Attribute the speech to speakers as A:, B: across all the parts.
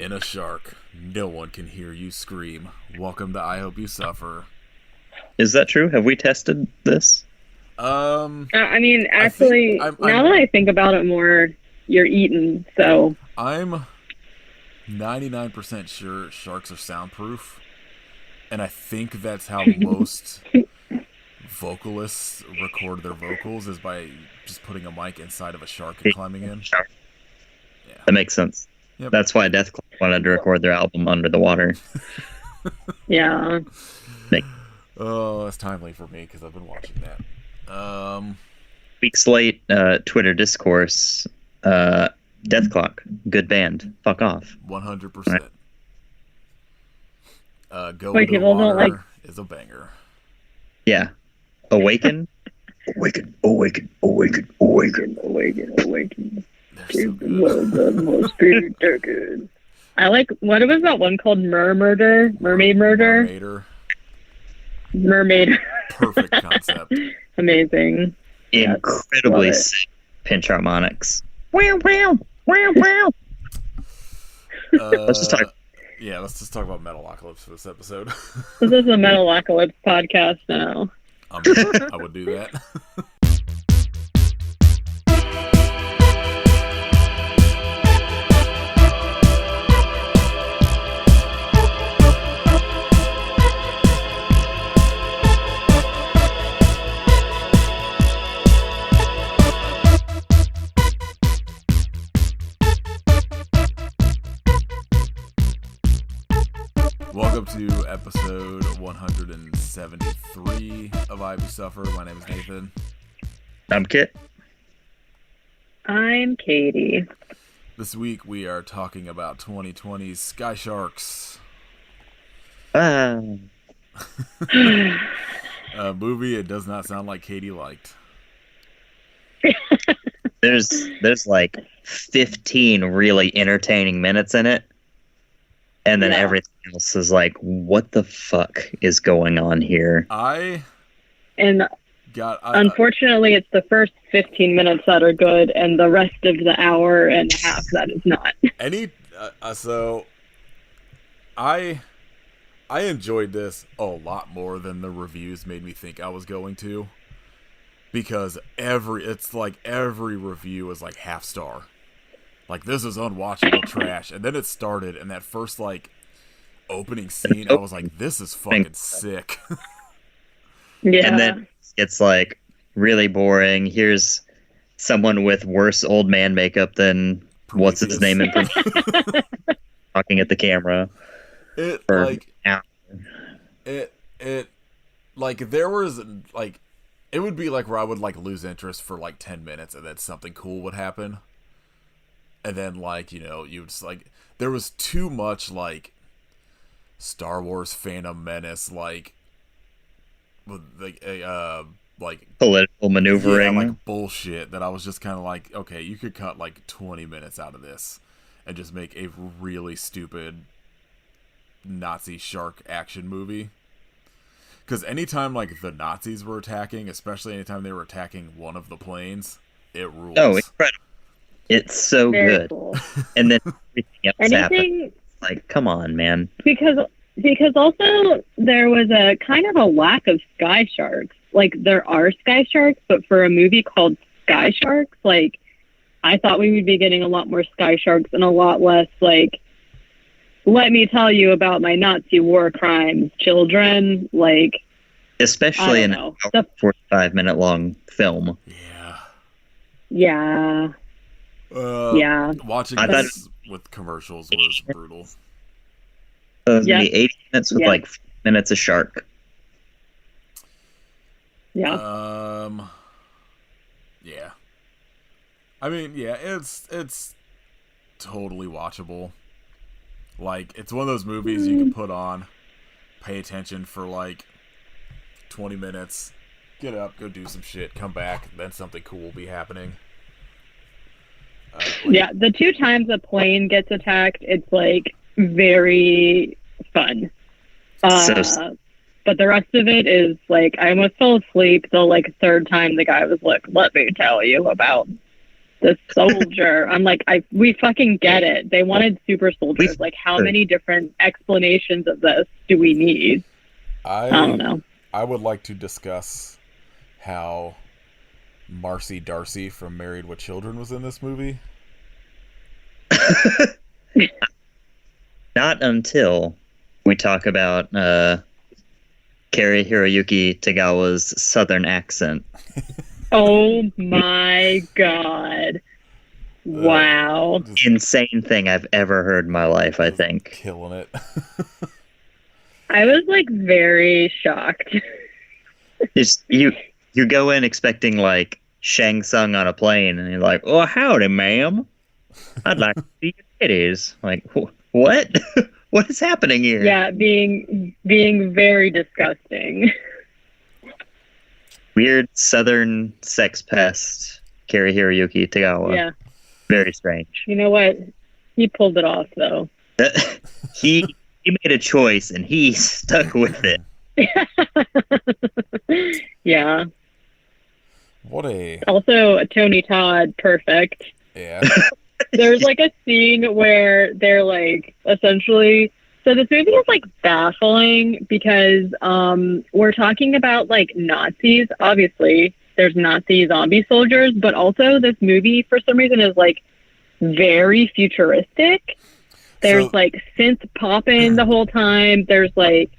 A: In a shark, no one can hear you scream. Welcome to I Hope You Suffer.
B: Is that true? Have we tested this?
C: I mean, actually, now that I think about it more, you're eaten, so...
A: I'm 99% sure sharks are soundproof, and I think that's how most vocalists record their vocals, is by just putting a mic inside of a shark and climbing in.
B: Yeah. That makes sense.
A: Yep.
B: That's why Death Clock wanted to record their album under the water.
C: Yeah.
A: Oh, that's timely for me because I've been watching that.
B: Weeks late, Twitter discourse. Death Clock, good band. Fuck off.
A: 100%. Go
C: Wait,
A: into the
C: people don't
A: water is a banger.
B: Yeah. Awaken. Awaken. Awaken. Awaken. Awaken.
C: Awaken. Awaken.
A: They're so good.
C: Well done, my spirit darkened. I like, what was that one called? Mermaid Murder? Mermaid.
A: Perfect concept.
C: Amazing.
B: Incredibly
C: Yes,
B: sick pinch harmonics. Wow, wow, wow, wow. Let's just talk.
A: Yeah, let's just talk about Metalocalypse for this episode.
C: This is a Metalocalypse podcast now.
A: I would do that. Welcome to episode 173 of I Be Suffer. My name is Nathan.
B: I'm Kit.
C: I'm Katie.
A: This week we are talking about 2020's Sky Sharks.
B: Ah.
A: A movie it does not sound like Katie liked.
B: There's like 15 really entertaining minutes in it. And then everything else is like, what the fuck is going on here?
C: Unfortunately, it's the first 15 minutes that are good, and the rest of the hour and a half that is not.
A: So I enjoyed this a lot more than the reviews made me think I was going to, because every review is like half star. Like, this is unwatchable trash. And then it started, and that first, opening scene, I was like, this is fucking sick.
C: Yeah.
B: And then it's, really boring. Here's someone with worse old man makap than what's his name in talking at the camera.
A: It would be like where I would, lose interest for, 10 minutes, and then something cool would happen. And then, you just, there was too much, Star Wars Phantom Menace,
B: political maneuvering.
A: Yeah, bullshit that I was just kind of like, okay, you could cut, 20 minutes out of this and just make a really stupid Nazi shark action movie. Because anytime, the Nazis were attacking, especially anytime they were attacking one of the planes, it rules.
B: Oh, incredible. It's so
C: Very
B: good.
C: cool.
B: And then everything else happens. Come on, man.
C: Because also there was a kind of a lack of sky sharks. There are sky sharks, but for a movie called Sky Sharks, I thought we would be getting a lot more sky sharks and a lot less, let me tell you about my Nazi war crimes, children.
B: Especially in a 45-minute long film.
A: Yeah.
C: Yeah. Yeah.
A: Watching this with commercials was brutal.
B: So it was going to be 80 minutes with 5 minutes of shark.
C: Yeah.
A: Yeah. I mean, yeah, it's totally watchable. It's one of those movies you can put on, pay attention for 20 minutes, get up, go do some shit, come back, then something cool will be happening.
C: Yeah, the 2 times a plane gets attacked, it's very fun. But the rest of it is I almost fell asleep the 3rd time the guy was let me tell you about the soldier. I'm like, we fucking get it. They wanted super soldiers. Like, how many different explanations of this do we need? I don't know.
A: I would like to discuss how Marcy Darcy from Married with Children was in this movie.
B: Not until we talk about Kari Hiroyuki Tagawa's southern accent.
C: Oh my god. Wow.
B: Insane thing I've ever heard in my life, I think.
A: Killing it.
C: I was like very shocked.
B: You go in expecting like Shang Tsung on a plane, and you're like, "Oh, howdy, ma'am. I'd like to see your titties." Like, what? What is happening here?
C: Yeah, being very disgusting.
B: Weird southern sex pest, Kari Hiroyuki Tagawa.
C: Yeah.
B: Very strange.
C: You know what? He pulled it off, though.
B: He made a choice, and he stuck with it.
C: Yeah.
A: Also,
C: Tony Todd, perfect.
A: Yeah.
C: There's like a scene where they're like essentially. So this movie is like baffling because we're talking about like Nazis. Obviously, there's Nazi zombie soldiers, but also this movie for some reason is like very futuristic. There's like synth popping the whole time. There's like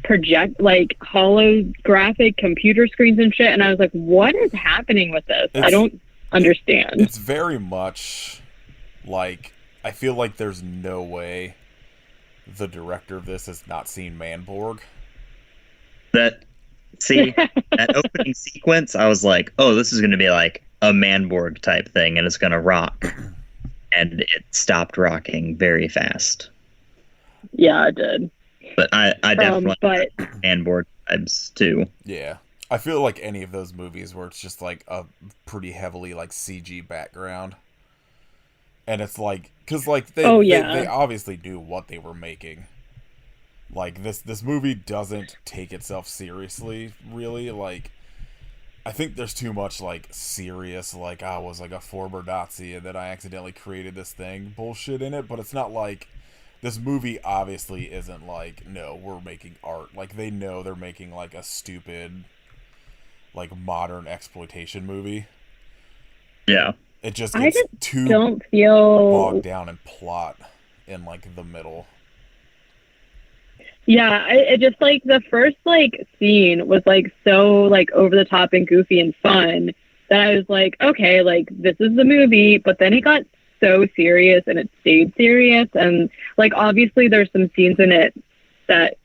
C: holographic computer screens and shit. And I was like, what is happening with this? I don't understand.
A: It's very much like, I feel like there's no way the director of this has not seen Manborg.
B: That opening sequence, I was like, oh, this is going to be like a Manborg type thing, and it's going to rock. And it stopped rocking very fast.
C: Yeah, it did.
B: But I definitely Manborg vibes too.
A: Yeah. I feel like any of those movies where it's just like a pretty heavily like CG background. And it's like, because like they obviously knew what they were making. Like this movie doesn't take itself seriously, really. Like, I think there's too much like serious, like I was like a former Nazi and then I accidentally created this thing bullshit in it. But it's not like, this movie obviously isn't like, no, we're making art. Like, they know they're making like a stupid, like modern exploitation movie.
B: Yeah.
A: It just gets too bogged down in plot in like the middle.
C: Yeah, it just like the first like scene was like so like over the top and goofy and fun that I was like, okay, like this is the movie, but then it got so serious and it stayed serious, and like obviously there's some scenes in it that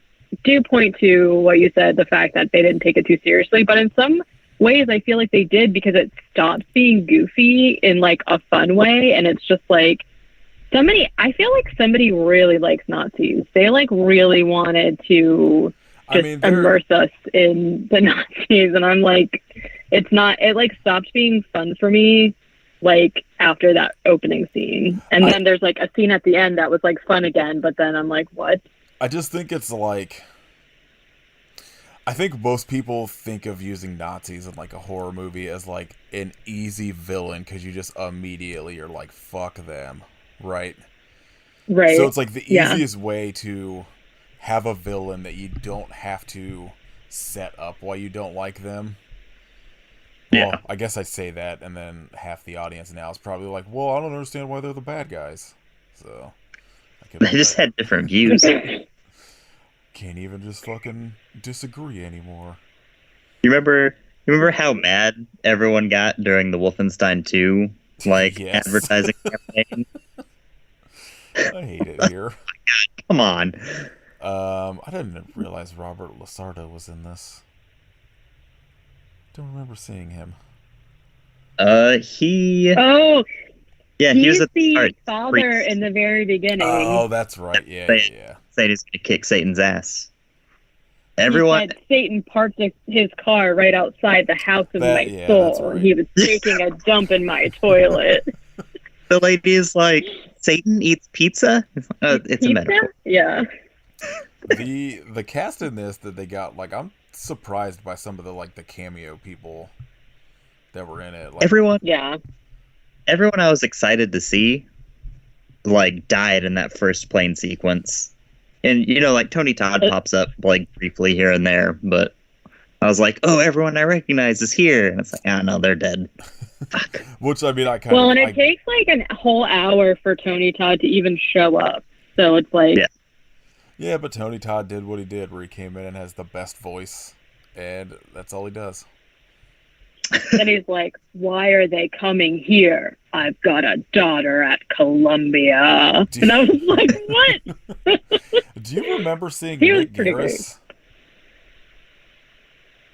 C: do point to what you said, the fact that they didn't take it too seriously, but in some ways I feel like they did, because it stops being goofy in like a fun way, and it's just like I feel like somebody really likes Nazis. They like really wanted to immerse us in the Nazis, and I'm like, it like stopped being fun for me like after that opening scene, and then there's like a scene at the end that was like fun again, but then I'm like, what?
A: I just think it's like, I think most people think of using Nazis in like a horror movie as like an easy villain because you just immediately are like, fuck them, right?
C: Right.
A: So it's like the easiest way to have a villain that you don't have to set up why you don't like them.
B: Yeah.
A: Well, I guess I say that, and then half the audience now is probably like, well, I don't understand why they're the bad guys. So
B: they just had different views.
A: Can't even just fucking disagree anymore.
B: You remember how mad everyone got during the Wolfenstein 2 advertising campaign?
A: I hate it here.
B: Come on.
A: I didn't realize Robert Lasardo was in this. Don't remember seeing him.
B: He
C: was
B: the
C: father in the very beginning.
A: Oh, that's right. Yeah.
B: Saying he's gonna kick Satan's ass. Everyone.
C: He said Satan parked his car right outside the house of my soul. Right. He was taking a dump in my toilet.
B: The lady is like, Satan eats pizza? It's a metaphor.
C: Yeah.
A: The cast in this that they got, like, I'm surprised by some of the like the cameo people that were in it. Like,
B: everyone everyone I was excited to see, like, died in that first plane sequence. And, you know, like, Tony Todd pops up, like, briefly here and there, but I was like, oh, everyone I recognize is here. And it's like, oh, no, they're dead. Fuck.
A: Which, I mean, I kind
C: Well,
A: of...
C: and it takes like a whole hour for Tony Todd to even show up. So it's like...
A: Yeah, but Tony Todd did what he did, where he came in and has the best voice, and that's all he does.
C: And he's like, why are they coming here? I've got a daughter at Columbia. And I was like, what?
A: Do you remember seeing
C: He was
A: Nick
C: pretty
A: Garris?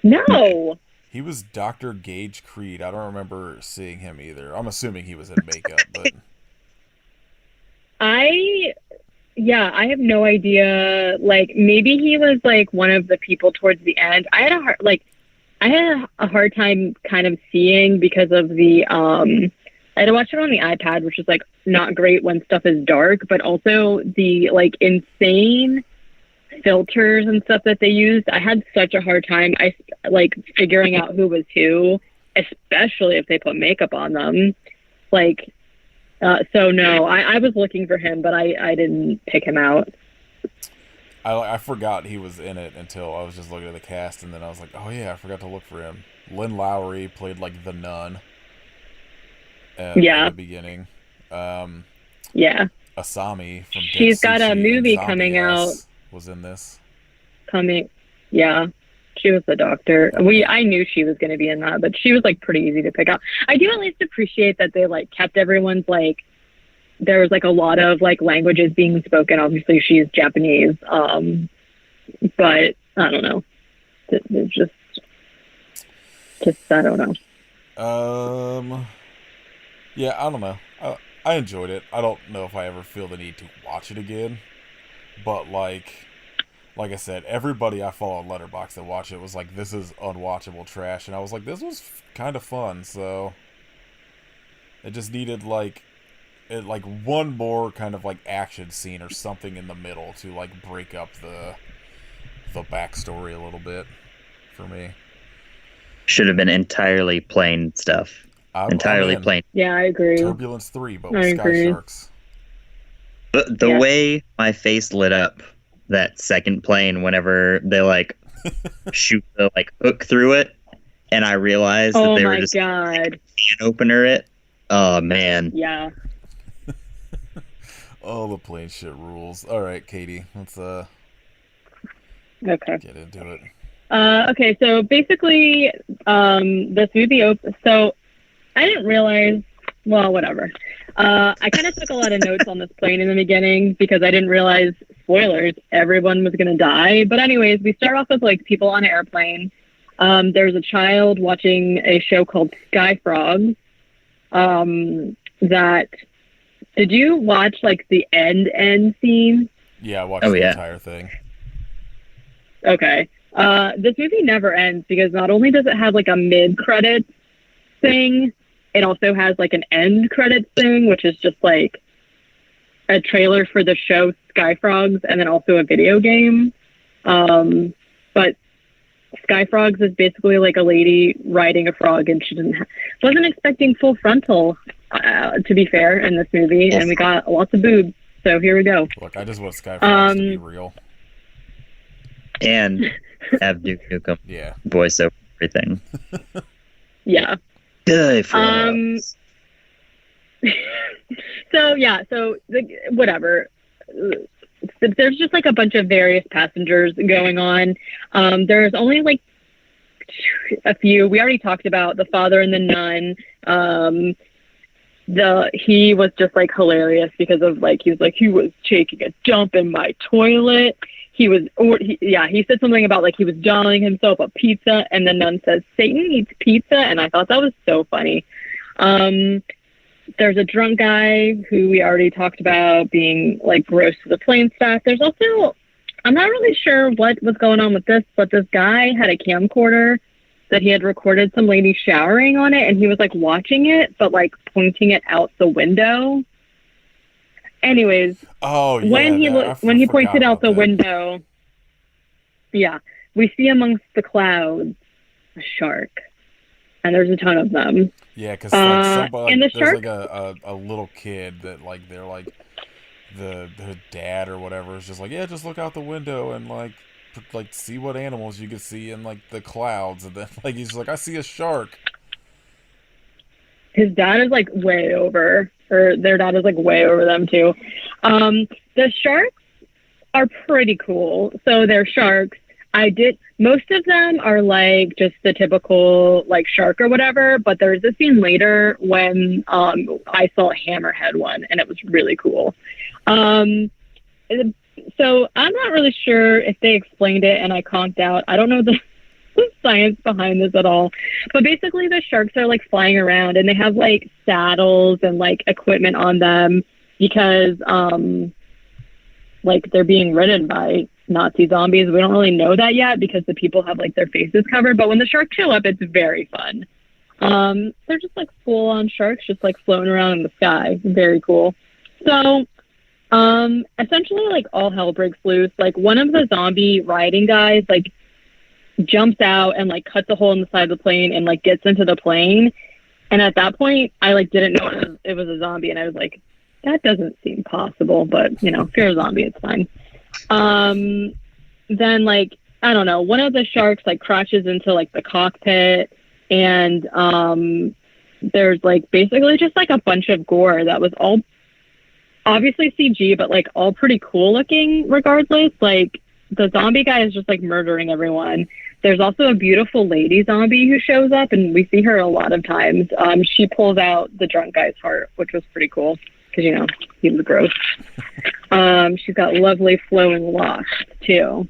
C: No.
A: He was Dr. Gage Creed. I don't remember seeing him either. I'm assuming he was in makeup, but...
C: I have no idea. Like, maybe he was like one of the people towards the end. I had a hard time kind of seeing because of the I had to watch it on the iPad, which is like not great when stuff is dark, but also the like insane filters and stuff that they used. I had such a hard time figuring out who was who, especially if they put makeup on them. Like, so no, I was looking for him, but I didn't pick him out.
A: I forgot he was in it until I was just looking at the cast, and then I was like, oh yeah, I forgot to look for him. Lynn Lowry played like the nun in the beginning.
C: Yeah.
A: Asami from Dead
C: She's got a
A: Sushi
C: movie
A: and Zombie
C: coming out.
A: Was in this.
C: Yeah. She was the doctor. I knew she was going to be in that, but she was like pretty easy to pick out. I do at least appreciate that they like kept everyone's like, there was like a lot of like languages being spoken. Obviously she's Japanese. But I don't know. It's just I don't know.
A: Yeah, I don't know. I enjoyed it. I don't know if I ever feel the need to watch it again. But like I said, everybody I follow on Letterboxd that watched it was like, this is unwatchable trash. And I was like, this was kind of fun. So it just needed like one more kind of like action scene or something in the middle to like break up the backstory a little bit for me.
B: Should have been entirely plain stuff. Entirely plain.
C: Yeah, I agree.
A: Turbulence 3, but with Sky Sharks.
B: The way my face lit up that second plane whenever they like shoot the like hook through it, and I realized that they were just can opener it. Oh man.
C: Yeah.
A: Oh, the plane shit rules. All right, Katie, let's
C: okay.
A: Get into it.
C: Okay, so basically, this movie so I didn't realize. Well, whatever. I kind of took a lot of notes on this plane in the beginning because I didn't realize, spoilers, everyone was going to die. But anyways, we start off with like people on an airplane. There's a child watching a show called Sky Frogs. Did you watch like the end scene?
A: Yeah, I watched the entire thing.
C: Okay. This movie never ends because not only does it have like a mid-credits thing, it also has like an end credits thing, which is just like a trailer for the show Sky Frogs and then also a video game. But Sky Frogs is basically like a lady riding a frog, and she wasn't expecting full frontal, to be fair, in this movie, and we got lots of boobs. So here we go.
A: Look, I just want Sky Frogs to be real.
B: And have Duke Nukem voice over everything.
C: Yeah.
B: Good for
C: so whatever. There's just like a bunch of various passengers going on. There's only like a few. We already talked about the father and the nun. He was just like hilarious because of like he was taking a dump in my toilet. He said something about like he was drawing himself a pizza, and the nun says Satan eats pizza, and I thought that was so funny. There's a drunk guy who we already talked about being like gross to the plane staff. There's also, I'm not really sure what was going on with this, but this guy had a camcorder that he had recorded some lady showering on it, and he was like watching it, but like pointing it out the window. Anyways, when he pointed out the window, we see amongst the clouds a shark. and there's a ton of them.
A: Yeah, because like somebody,
C: And the
A: like, there's
C: sharks,
A: like a little kid that like they're like the dad or whatever is just like, yeah, just look out the window and like see what animals you can see in like the clouds, and then like he's like, I see a shark.
C: his dad is like way over, or their dad is like way over them too. The sharks are pretty cool. So they're sharks. Most of them are like just the typical like shark or whatever, but there's a scene later when I saw a hammerhead one and it was really cool. Um, so I'm not really sure if they explained it and I conked out. I don't know the science behind this at all. But basically the sharks are like flying around and they have like saddles and like equipment on them because like they're being ridden by Nazi zombies. We don't really know that yet because the people have like their faces covered. But when the sharks show up, it's very fun. They're just like full on sharks, just like floating around in the sky. Very cool. So, essentially, like all hell breaks loose. Like one of the zombie riding guys, like jumps out and like cuts a hole in the side of the plane and like gets into the plane. And at that point, I like didn't know it was a zombie, and I was like, that doesn't seem possible, but you know, if you're a zombie, it's fine. Then like, I don't know, one of the sharks like crashes into like the cockpit, and there's like basically just like a bunch of gore that was all obviously CG, but like all pretty cool looking regardless. Like the zombie guy is just like murdering everyone. There's also a beautiful lady zombie who shows up, and we see her a lot of times. She pulls out the drunk guy's heart, which was pretty cool. Because, you know, he was gross. She's got lovely flowing locks, too.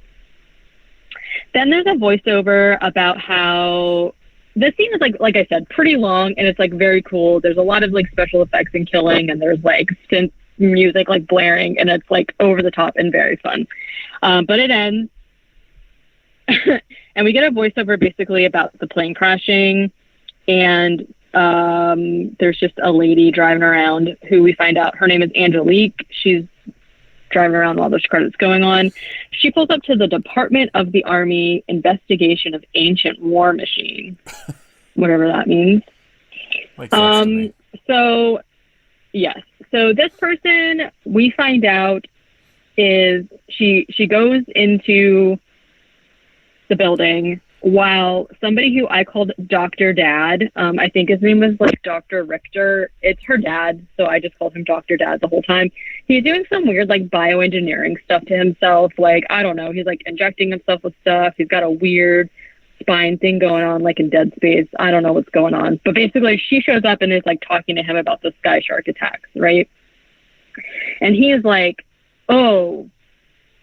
C: Then there's a voiceover about how this scene is, like I said, pretty long, and it's, like, very cool. There's a lot of, like, special effects and killing, and there's, like, synth music, like, blaring, and it's, like, over the top and very fun. But it ends, and we get a voiceover basically about the plane crashing, and there's just a lady driving around who we find out her name is Angelique. She's driving around while there's credits going on. She pulls up to the Department of the Army Investigation of Ancient War Machine, whatever that means.
A: Makes sense to me.
C: So, yes. So this person we find out is she goes into the building while somebody who I called Dr. Dad, I think his name was like Dr. Richter. It's her dad, so I just called him Dr. Dad the whole time. He's doing some weird like bioengineering stuff to himself. Like, I don't know, he's like injecting himself with stuff. He's got a weird spine thing going on like in Dead Space. I don't know what's going on. But basically she shows up and is like talking to him about the sky shark attacks, right? And he is like, oh,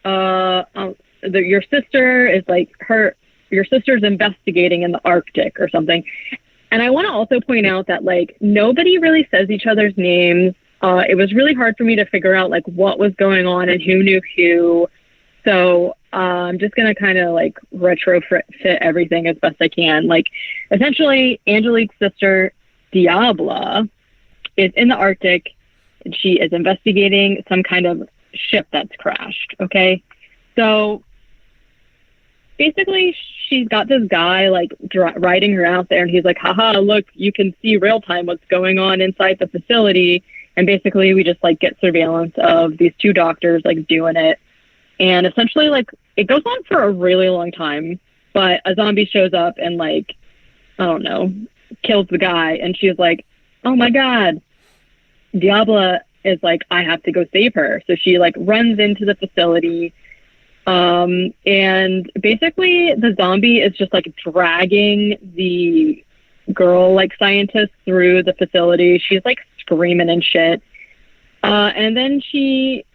C: your sister is like your sister's investigating in the Arctic or something. And I want to also point out that like nobody really says each other's names. It was really hard for me to figure out like what was going on and who knew who. So I'm just going to kind of like retrofit everything as best I can. Like essentially Angelique's sister Diabla is in the Arctic and she is investigating some kind of ship that's crashed. Okay. So basically she's got this guy like riding her out there, and he's like, haha, look, you can see real time what's going on inside the facility. And basically we just like get surveillance of these two doctors like doing it, and essentially like it goes on for a really long time, but a zombie shows up and like, I don't know, kills the guy, and she's like, oh my god, Diabla is like, I have to go save her. So she like runs into the facility. And basically the zombie is just like dragging the girl like scientist through the facility. She's like screaming and shit. And then he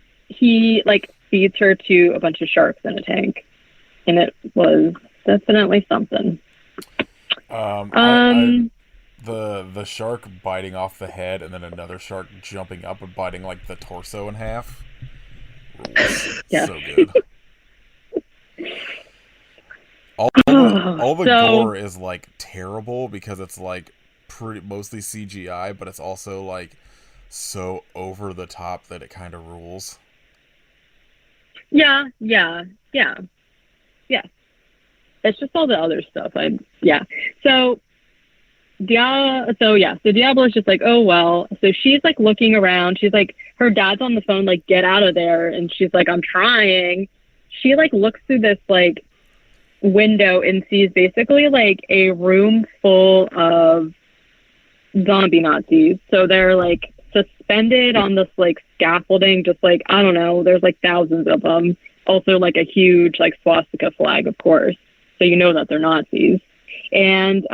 C: like feeds her to a bunch of sharks in a tank, and it was definitely something.
A: The shark biting off the head and then another shark jumping up and biting like the torso in half.
C: Yeah.
A: So good. All the gore is like terrible because it's like mostly CGI, but it's also like so over the top that it kind of rules.
C: Yeah. It's just all the other stuff. So So Diablo's just like, oh well. So she's like looking around. She's like, her dad's on the phone, like, get out of there. And she's like, I'm trying. She like looks through this like window and sees basically like a room full of zombie Nazis. So they're like suspended on this like scaffolding, just like, I don't know, there's like thousands of them. Also like a huge like swastika flag, of course. So you know that they're Nazis. And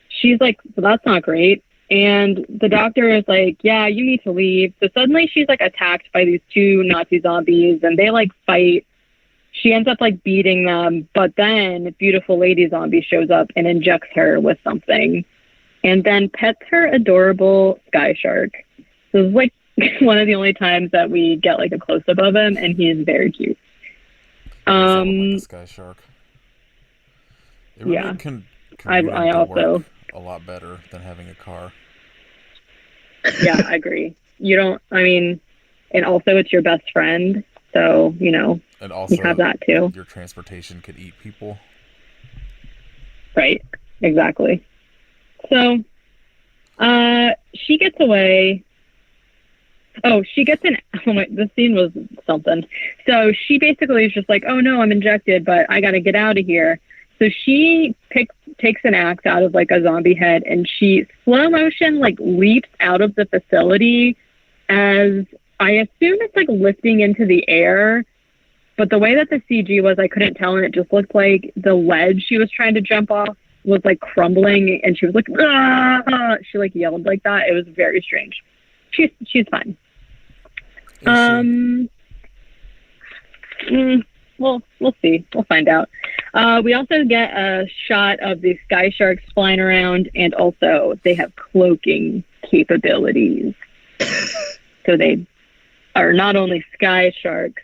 C: she's like, well, that's not great. And the doctor is like, yeah, you need to leave. So suddenly she's like attacked by these two Nazi zombies and they like fight. She ends up like beating them, but then beautiful lady zombie shows up and injects her with something and then pets her adorable sky shark. So it's like one of the only times that we get like a close up of him, and he is very cute.
A: Like a sky shark. It really
C: Yeah.
A: can
C: I also
A: work a lot better than having a car.
C: Yeah, I agree. And also it's your best friend, so
A: And also,
C: you have that too.
A: Your transportation could eat people.
C: Right. Exactly. So, she gets away. Oh, she gets in. Oh my! This scene was something. So she basically is just like, "Oh no, I'm injected, but I gotta get out of here." So she takes an axe out of like a zombie head, and she slow motion like leaps out of the facility, as I assume it's like lifting into the air. But the way that the CG was, I couldn't tell, and it just looked like the ledge she was trying to jump off was like crumbling, and she was like, ah! She like yelled like that. It was very strange. She's fine. Well, we'll see. We'll find out. We also get a shot of the sky sharks flying around, and also they have cloaking capabilities. So they are not only sky sharks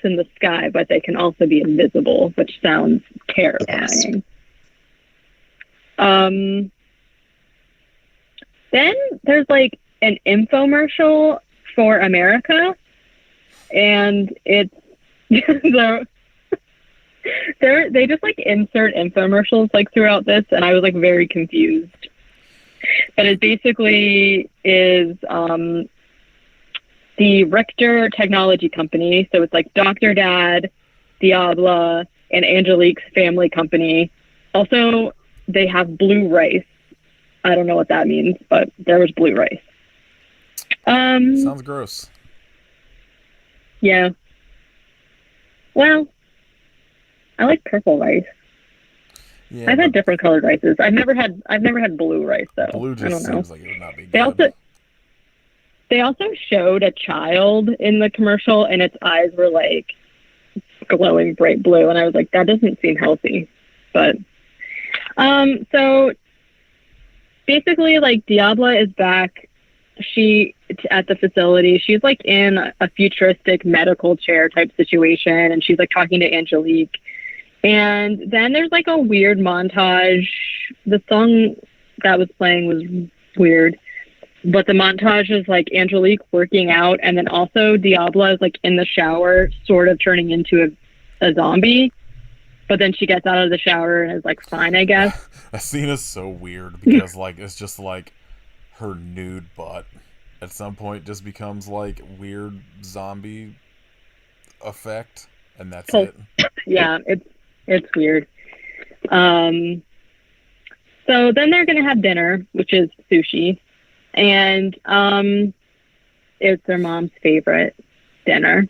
C: in the sky, but they can also be invisible, which sounds terrifying. Yes. Then there's like an infomercial for America, and it's they just like insert infomercials like throughout this, and I was like very confused. But it basically is the Richter Technology Company, so it's like Dr. Dad, Diabla, and Angelique's family company. Also, they have blue rice. I don't know what that means, but there was blue rice.
A: Sounds gross.
C: Yeah. Well, I like purple rice.
A: Yeah,
C: I've had different colored rices. I've never had blue rice though.
A: Blue just
C: I don't know.
A: seems like it would not be good.
C: They also showed a child in the commercial, and its eyes were like glowing bright blue, and I was like, that doesn't seem healthy. But so basically, like, Diabla is back. At the facility, she's like in a futuristic medical chair type situation, and she's like talking to Angelique. And then there's like a weird montage. The song that was playing was weird, but the montage is like Angelique working out, and then also Diabla is like in the shower, sort of turning into a zombie. But then she gets out of the shower and is like fine, I guess.
A: That scene is so weird because like it's just like her nude butt at some point just becomes like weird zombie effect, and that's it.
C: Yeah, it's weird. So then they're gonna have dinner, which is sushi, and it's their mom's favorite dinner.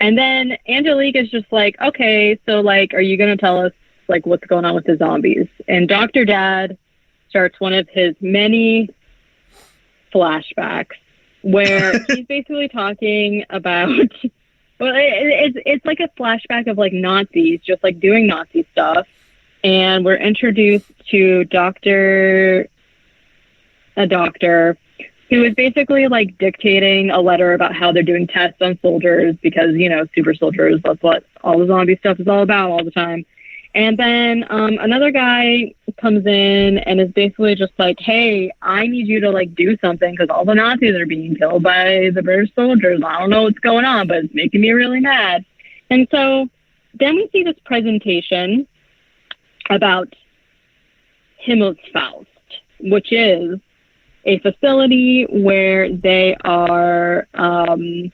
C: And then Angelique is just like, okay, so like, are you gonna tell us like what's going on with the zombies? And Dr. Dad starts one of his many flashbacks where he's basically talking about, well, it's like a flashback of like Nazis just like doing Nazi stuff, and we're introduced to a doctor who is basically like dictating a letter about how they're doing tests on soldiers because, super soldiers, that's what all the zombie stuff is all about all the time. And then another guy comes in and is basically just like, hey, I need you to like do something because all the Nazis are being killed by the British soldiers. I don't know what's going on, but it's making me really mad. And so then we see this presentation about Himmelsfaust, which is a facility where they are going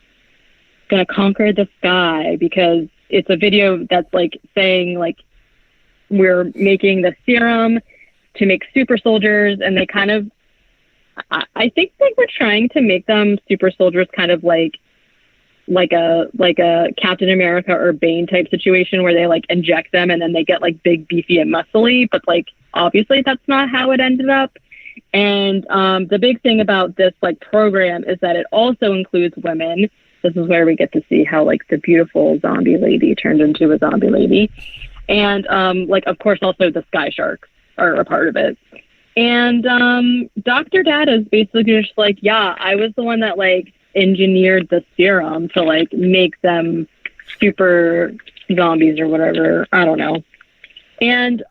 C: to conquer the sky, because it's a video that's like saying like we're making the serum to make super soldiers, and they kind of, I think like we're trying to make them super soldiers, kind of like a Captain America or Bane type situation where they like inject them and then they get like big, beefy and muscly, but like obviously that's not how it ended up. And the big thing about this like program is that it also includes women. This is where we get to see how like the beautiful zombie lady turned into a zombie lady. And like, of course, also the sky sharks are a part of it. And Dr. Dad is basically just like, yeah, I was the one that like engineered the serum to like make them super zombies or whatever. I don't know. And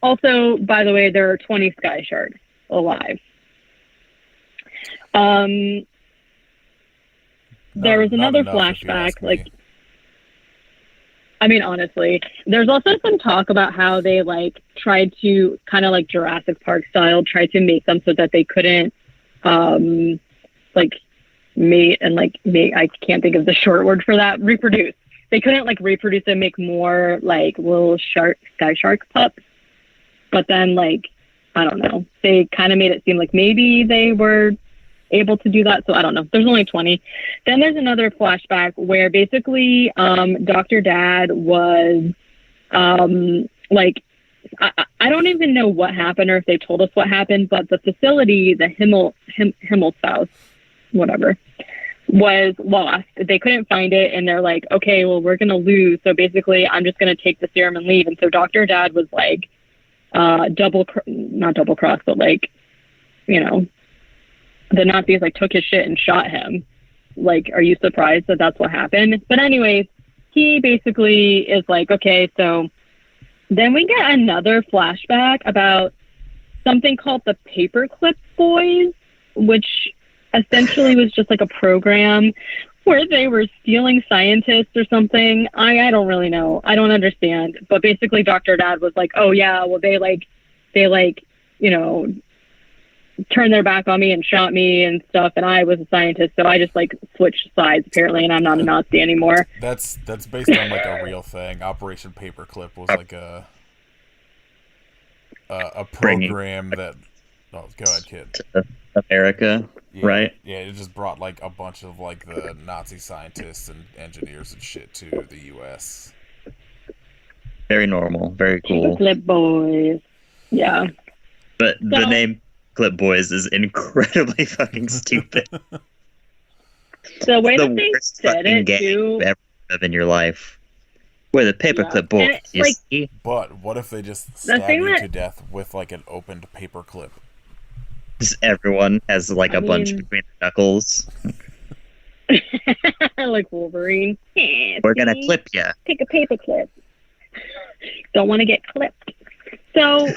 C: also, by the way, there are 20 sky sharks alive. There was another flashback, like, I mean, honestly, there's also some talk about how they like tried to kind of like Jurassic Park style, tried to make them so that they couldn't like mate and like make, I can't think of the short word for that, reproduce. They couldn't like reproduce and make more like little sky shark pups. But then like, I don't know, they kind of made it seem like maybe they were able to do that. So I don't know. There's only 20. Then there's another flashback where basically Dr. Dad was like, I don't even know what happened or if they told us what happened, but the facility, the Himmelshaus, whatever, was lost. They couldn't find it, and they're like, okay, well, we're going to lose. So basically, I'm just going to take the serum and leave. And so Dr. Dad was like, not double cross, but like, you know, the Nazis like took his shit and shot him. Like, are you surprised that that's what happened? But anyways, he basically is like, okay, so then we get another flashback about something called the Paperclip Boys, which essentially was just like a program where they were stealing scientists or something. I don't really know. I don't understand. But basically Dr. Dad was like, oh yeah, well they you know, turned their back on me and shot me and stuff, and I was a scientist, so I just like switched sides apparently, and I'm not a Nazi anymore.
A: That's based on like a real thing. Operation Paperclip was like a program that. Oh, go ahead, kid.
B: America,
A: yeah,
B: right?
A: Yeah, it just brought like a bunch of like the Nazi scientists and engineers and shit to the U.S.
B: Very normal, very cool.
C: Paperclip Boys, yeah.
B: But the name Clip Boys is incredibly fucking stupid.
C: The way that they
B: worst
C: said
B: fucking
C: it
B: game
C: too.
B: you've ever heard of in your life. We're the Paperclip Boys.
C: And, like,
B: see?
A: But what if they just stab you to death with like an opened paperclip?
B: Just everyone has like a bunch between the knuckles.
C: Like Wolverine.
B: We're gonna clip you.
C: Take a paper clip. Don't want to get clipped. So,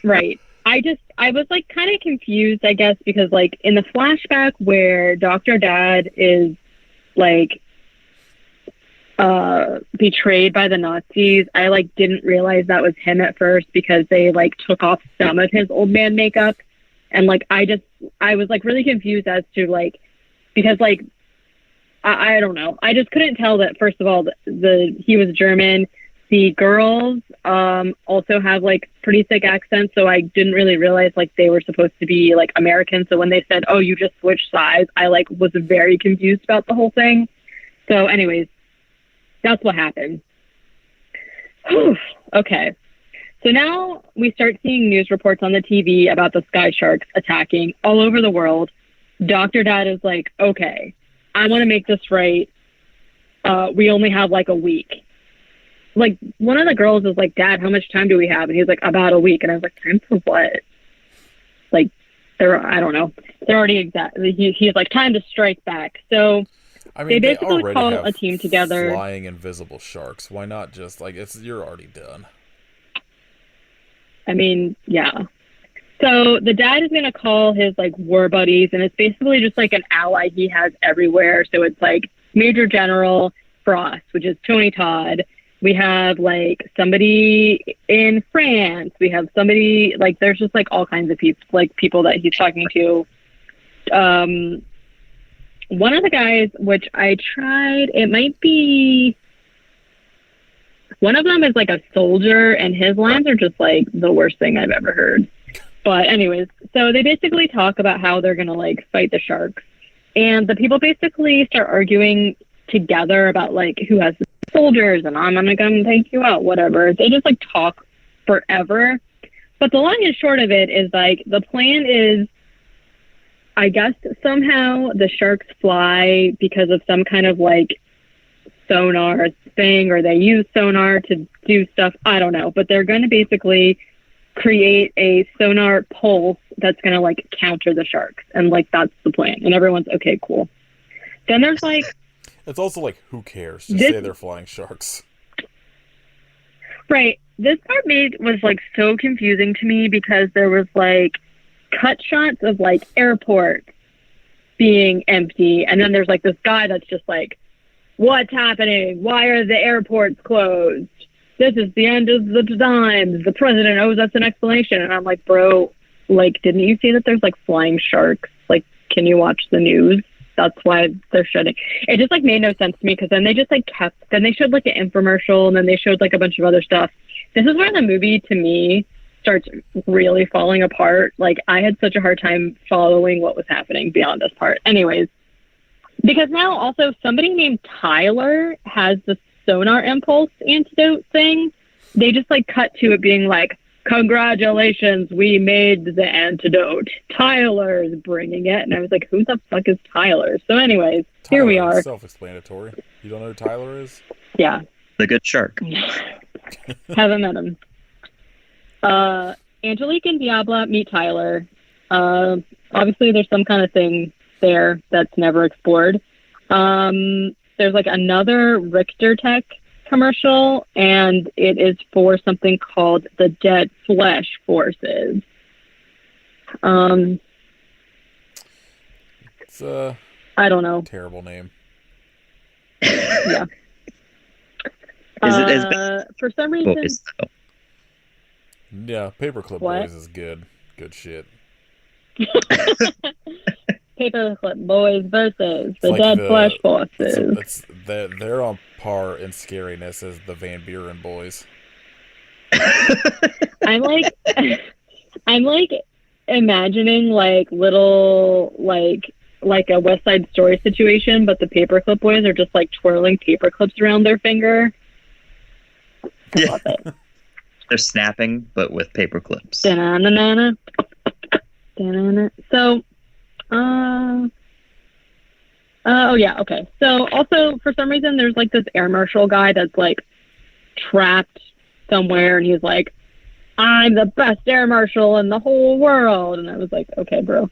C: right. I was like kind of confused, I guess, because like in the flashback where Dr. Dad is like betrayed by the Nazis, I like didn't realize that was him at first because they like took off some of his old man makeup, and like I was like really confused as to like, because like I don't know, I just couldn't tell that first of all he was German. The girls also have like pretty thick accents, so I didn't really realize like they were supposed to be like American. So when they said, "Oh, you just switched sides," I like was very confused about the whole thing. So, anyways, that's what happened. Whew. Okay, so now we start seeing news reports on the TV about the sky sharks attacking all over the world. Dr. Dad is like, "Okay, I want to make this right. We only have like a week." Like, one of the girls is like, "Dad, how much time do we have?" And he's like, "About a week." And I was like, "Time for what?" Like, I don't know. They're already exactly. He's like, "Time to strike back." So
A: I mean,
C: they basically
A: already
C: call
A: have
C: a team together.
A: Flying invisible sharks. Why not just like you're already done?
C: I mean, yeah. So the dad is gonna call his like war buddies, and it's basically just like an ally he has everywhere. So it's like Major General Frost, which is Tony Todd, We have like somebody in France. We have somebody like there's just like all kinds of people that he's talking to. One of the guys, which I tried, it might be one of them is like a soldier, and his lines are just like the worst thing I've ever heard. But anyways, so they basically talk about how they're gonna like fight the sharks, and the people basically start arguing together about like who has the soldiers and I'm gonna come take you out, whatever. They just like talk forever. But the long and short of it is like the plan is, I guess somehow the sharks fly because of some kind of like sonar thing, or they use sonar to do stuff. I don't know, but they're going to basically create a sonar pulse that's going to like counter the sharks, and like that's the plan. And everyone's okay, cool. Then there's like,
A: it's also like, who cares? Just say they're flying sharks.
C: Right. This part was like so confusing to me because there was like cut shots of like airports being empty, and then there's like this guy that's just like, what's happening? Why are the airports closed? This is the end of the times. The president owes us an explanation. And I'm like, bro, like, didn't you see that there's like flying sharks? Like, can you watch the news? That's why they're shutting. It just like made no sense to me, because then they just like then they showed like an infomercial, and then they showed like a bunch of other stuff. This is where the movie to me starts really falling apart. Like, I had such a hard time following what was happening beyond this part. Anyways, because now also somebody named Tyler has the sonar impulse antidote thing. They just like cut to it being like, congratulations, we made the antidote. Tyler's bringing it. And I was like, who the fuck is Tyler? So anyways,
A: Tyler,
C: here we are.
A: Self-explanatory. You don't know who Tyler is?
C: Yeah.
B: The good shark.
C: Haven't met him. Angelique and Diabla meet Tyler. Obviously there's some kind of thing there that's never explored. There's like another Richter Tech commercial, and it is for something called the Dead Flesh Forces.
A: It's a
C: I don't know.
A: terrible name.
C: Yeah.
B: Is it as bad
C: for some reason?
B: boys, though?
A: Yeah, Paperclip
C: What?
A: Boys is good. Good shit.
C: Paperclip Boys versus the
A: like
C: Dead
A: the-
C: Flesh Forces.
A: They're on par in scariness as the Van Buren Boys.
C: I'm like imagining like little like a West Side Story situation, but the Paperclip Boys are just like twirling paper clips around their finger. I love it.
B: They're snapping, but with paper clips.
C: Da-na-na-na-na. Da-na-na. So, oh yeah, okay. So also for some reason there's like this air marshal guy that's like trapped somewhere, and he's like, I'm the best air marshal in the whole world. And I was like, okay, bro.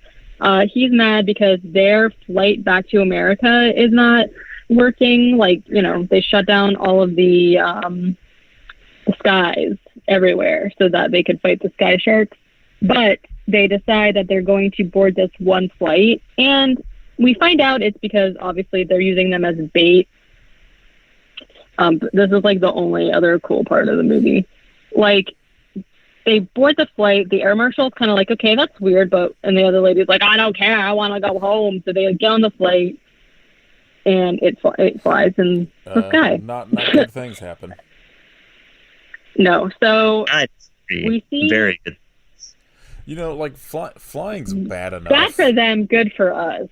C: He's mad because their flight back to America is not working. Like, you know, they shut down all of the skies everywhere so that they could fight the sky sharks. But they decide that they're going to board this one flight, and we find out it's because obviously they're using them as bait. This is like the only other cool part of the movie. Like, they board the flight, the air marshal's kind of like, okay, that's weird, but, and the other lady's like, I don't care, I want to go home. So they get on the flight, and it flies in the sky.
A: Not good things happen.
C: No, so
B: That's
C: we see
B: very good.
A: You know, like flying's bad enough.
C: bad for them, good for us.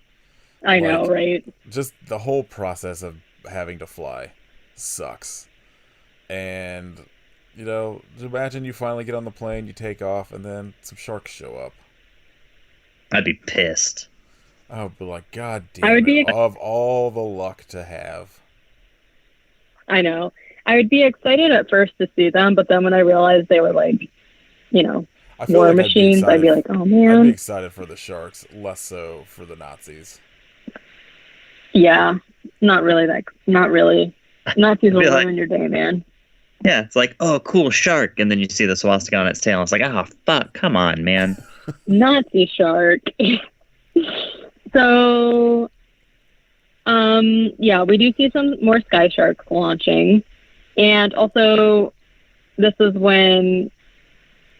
C: I know,
A: Like,
C: right?
A: Just the whole process of having to fly sucks. And, you know, imagine you finally get on the plane, you take off, and then some sharks show up.
B: I'd be pissed.
A: I would be like, God
C: I would
A: damn
C: be-
A: it, of all the luck to have.
C: I know. I would be excited at first to see them, but then when I realized they were like, you know,
A: I feel
C: war
A: like
C: machines, I'd be like, oh
A: I'd be
C: man.
A: excited for the sharks, less so for the Nazis.
C: Yeah, not really. Nazis will
B: Be like-
C: ruin your day, man.
B: Yeah, it's like, oh, cool shark, and then you see the swastika on its tail. It's like, oh, fuck, come on, man.
C: Nazi shark. So, yeah, we do see some more sky sharks launching. And also, this is when,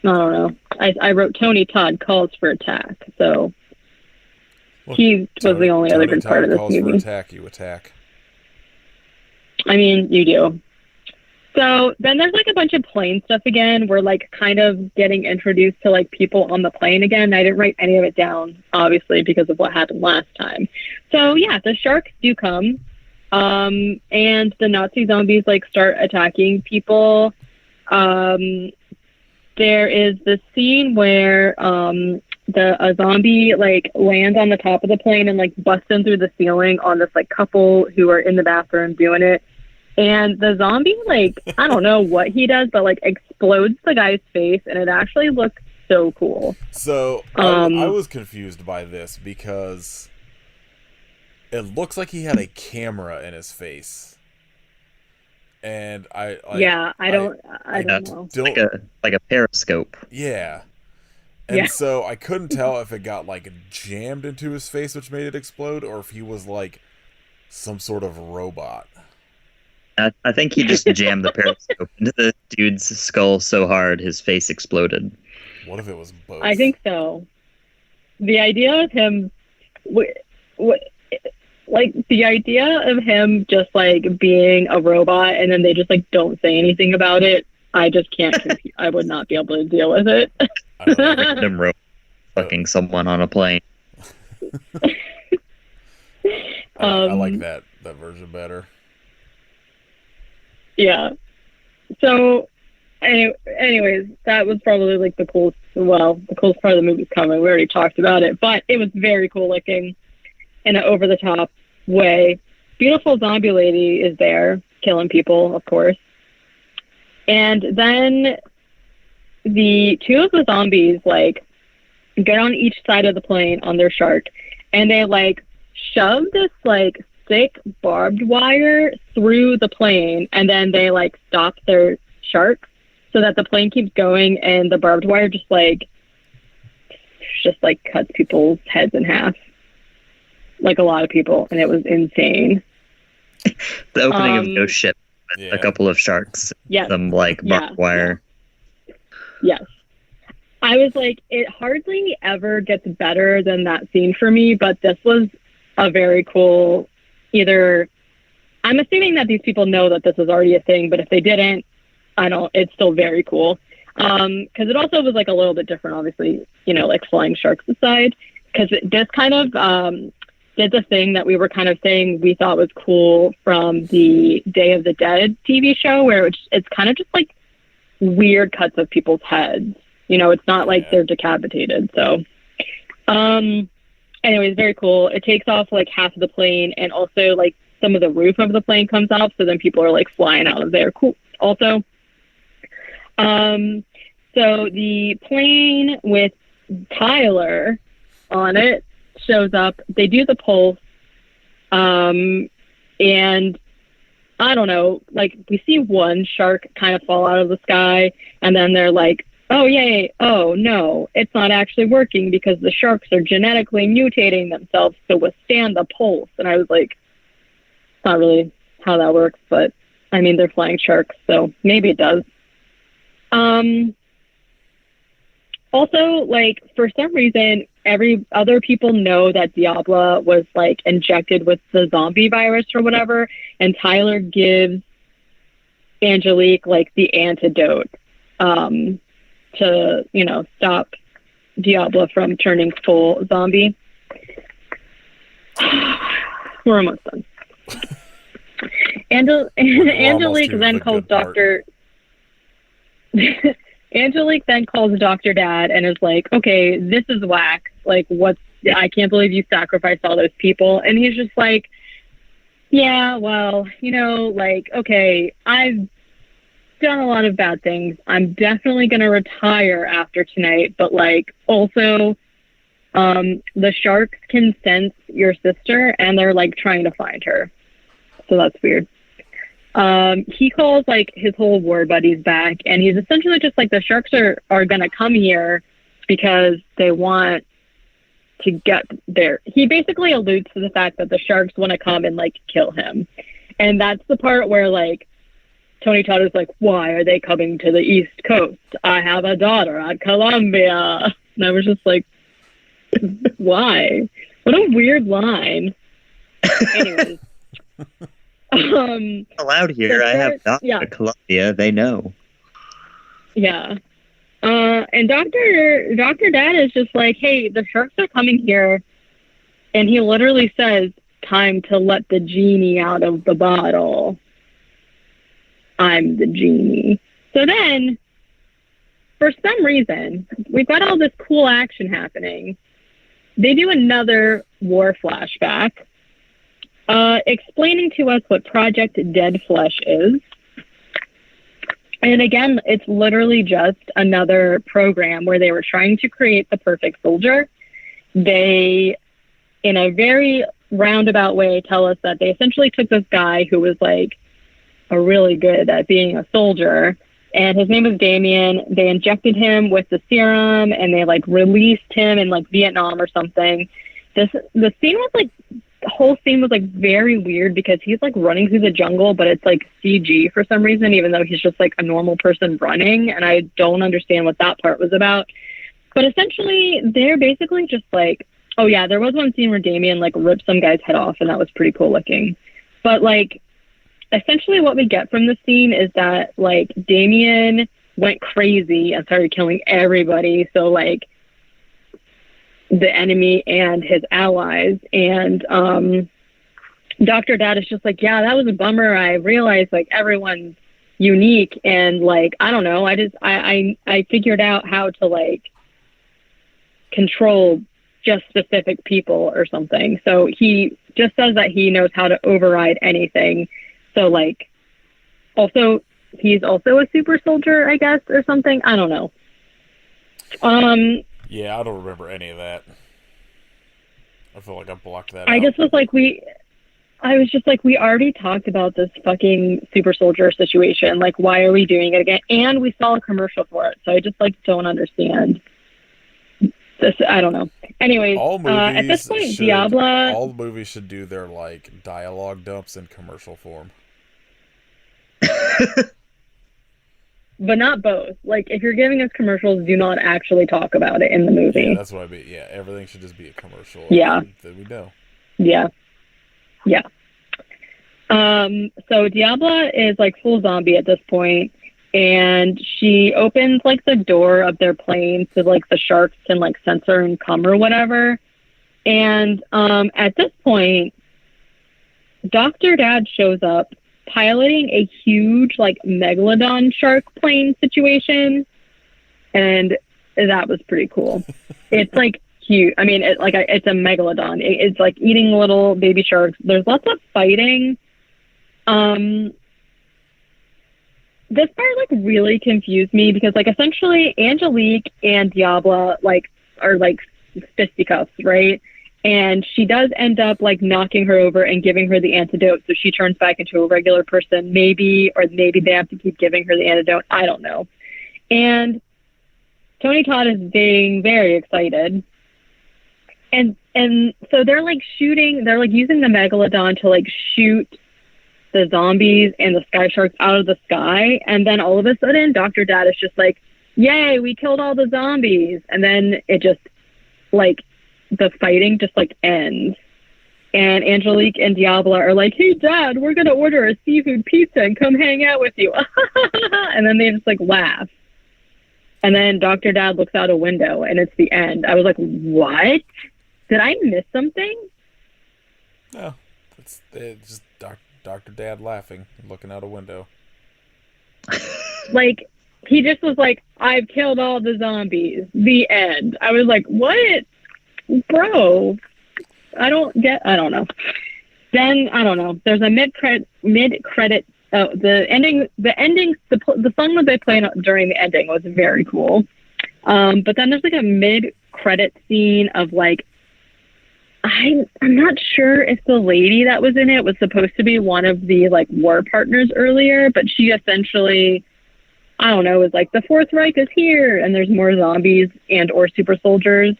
C: I don't know, I wrote Tony Todd calls for attack. So he was the only other good part of this movie.
A: Calls for attack, you attack.
C: I mean, you do. So then there's like a bunch of plane stuff again. We're like kind of getting introduced to like people on the plane again. I didn't write any of it down, obviously, because of what happened last time. So yeah, the sharks do come. And the Nazi zombies like start attacking people. There is this scene where a zombie like lands on the top of the plane and like busts in through the ceiling on this like couple who are in the bathroom doing it. And the zombie, like, I don't know what he does, but, like, explodes the guy's face, and it actually looks so cool.
A: So, I was confused by this because it looks like he had a camera in his face. And I don't know.
B: Like a periscope.
A: Yeah. And so I couldn't tell if it got, like, jammed into his face, which made it explode, or if he was, like, some sort of robot.
B: I think he just jammed the periscope into the dude's skull so hard his face exploded.
A: What if it was both?
C: I think so. The idea of him, the idea of him just like being a robot and then they just like don't say anything about it. I just can't. I would not be able to deal with it.
B: Random robot fucking someone on a plane.
A: I like that version better.
C: Yeah. So, anyways, that was probably like the coolest part of the movie's coming. We already talked about it, but it was very cool looking in an over-the-top way. Beautiful zombie lady is there, killing people, of course. And then the two of the zombies, like, get on each side of the plane on their shark, and they, like, shove this, like, thick barbed wire through the plane, and then they like stop their shark so that the plane keeps going, and the barbed wire just cuts people's heads in half, like a lot of people, and it was insane.
B: The opening of Ghost Ship with a couple of sharks, some like barbed wire.
C: Yes. I was like, it hardly ever gets better than that scene for me, but this was a very cool. I'm assuming that these people know that this is already a thing, but if they didn't, it's still very cool. Because it also was like a little bit different, obviously, like flying sharks aside, because this kind of did the thing that we were kind of saying we thought was cool from the Day of the Dead TV show, where it's kind of just like weird cuts of people's heads. It's not like they're decapitated. So, anyways, very cool. It takes off like half of the plane, and also like some of the roof of the plane comes off, so then people are like flying out of there. Cool. Also, so the plane with Tyler on it shows up. They do the pulse, and I don't know, like we see one shark kind of fall out of the sky, and then they're like, oh, yay, oh, no, it's not actually working because the sharks are genetically mutating themselves to withstand the pulse. And I was like, it's not really how that works, but, I mean, they're flying sharks, so maybe it does. Also, like, for some reason, other people know that Diabla was, like, injected with the zombie virus or whatever, and Tyler gives Angelique, like, the antidote, to, stop Diabla from turning full zombie. We're almost done. Angelique then calls Dr. Angelique then calls Dr. Dad and is like, okay, this is whack. Like, I can't believe you sacrificed all those people. And he's just like, yeah, well, okay, I've done a lot of bad things. I'm definitely going to retire after tonight, but also the sharks can sense your sister and they're trying to find her. So that's weird. He calls his whole war buddies back, and he's essentially just the sharks are going to come here because they want to get there. He basically alludes to the fact that the sharks want to come and kill him. And that's the part where Tony Todd is like, why are they coming to the East Coast? I have a daughter at Columbia. And I was just like, why? What a weird line. Anyways.
B: Allowed here. I have doctor at Columbia. They know.
C: Yeah. And Dr. Dad is just like, hey, the sharks are coming here. And he literally says, time to let the genie out of the bottle. I'm the genie. So then, for some reason, we've got all this cool action happening. They do another war flashback, explaining to us what Project Dead Flesh is. And again, it's literally just another program where they were trying to create the perfect soldier. They, in a very roundabout way, tell us that they essentially took this guy who was like really good at being a soldier, and his name was Damien. They injected him with the serum, and they like released him in like Vietnam or something. The scene was like, the whole scene was like very weird because he's like running through the jungle, but it's like CG for some reason, even though he's just like a normal person running, and I don't understand what that part was about. But essentially, they're basically just like, oh yeah, there was one scene where Damien like ripped some guy's head off, and that was pretty cool looking. But like, essentially what we get from the scene is that like Damien went crazy and started killing everybody. So like the enemy and his allies. And Dr. Dad is just like, yeah, that was a bummer. I realized like everyone's unique, and like, I don't know, I figured out how to like control just specific people or something. So he just says that he knows how to override anything. So, like, also, he's also a super soldier, I guess, or something. I don't know.
A: Yeah, I don't remember any of that. I feel like I blocked that out.
C: I was just like, we already talked about this fucking super soldier situation. Like, why are we doing it again? And we saw a commercial for it. So I just, like, don't understand this. I don't know. Anyways, at this point, Diabla...
A: All movies should do their, like, dialogue dumps in commercial form.
C: But not both. Like, if you're giving us commercials, do not actually talk about it in the movie.
A: Yeah, that's what I mean. Yeah, everything should just be a commercial.
C: Yeah.
A: That we know.
C: Yeah. Yeah. So Diabla is, like, full zombie at this point, and she opens, like, the door of their plane so, like, the sharks can, like, sense her and come or whatever. And at this point, Dr. Dad shows up piloting a huge, like, megalodon shark plane situation, and that was pretty cool. It's, like, huge. I mean, it's a megalodon. It's, like, eating little baby sharks. There's lots of fighting. This part, like, really confused me because, like, essentially Angelique and Diabla, like, are, like, fisticuffs, right? And she does end up, like, knocking her over and giving her the antidote, so she turns back into a regular person, maybe, or maybe they have to keep giving her the antidote. I don't know. And Tony Todd is being very excited. And so they're, like, using the megalodon to, like, shoot the zombies and the sky sharks out of the sky. And then all of a sudden, Dr. Dad is just like, yay, we killed all the zombies. And then it just, like, the fighting just, like, ends. And Angelique and Diabla are like, hey, Dad, we're going to order a seafood pizza and come hang out with you. And then they just, like, laugh. And then Dr. Dad looks out a window, and it's the end. I was like, what? Did I miss something?
A: No. It's just Dr. Dad laughing, looking out a window.
C: Like, he just was like, I've killed all the zombies. The end. I was like, what? Bro, I don't know. Then, I don't know. There's a mid-credit, the song that they played during the ending was very cool. But then there's, like, a mid-credit scene of, like, I'm not sure if the lady that was in it was supposed to be one of the, like, war partners earlier, but she essentially, I don't know, was like, the Fourth Reich is here, and there's more zombies and or super soldiers.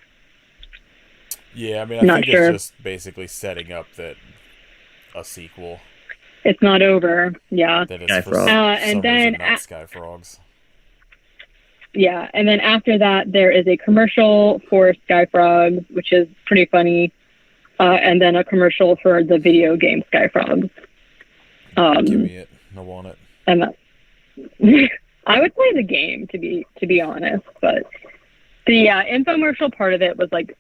A: Yeah, I mean, I think it's just basically setting up a sequel.
C: It's not over. Yeah.
A: That is
B: Sky
A: for
B: frog.
A: some
C: And then
A: reason not sky frogs.
C: yeah, and then after that, there is a commercial for Sky Frogs, which is pretty funny, and then a commercial for the video game Sky Frogs.
A: Give me it. I want it.
C: And that, I would play the game to be honest, but the infomercial part of it was like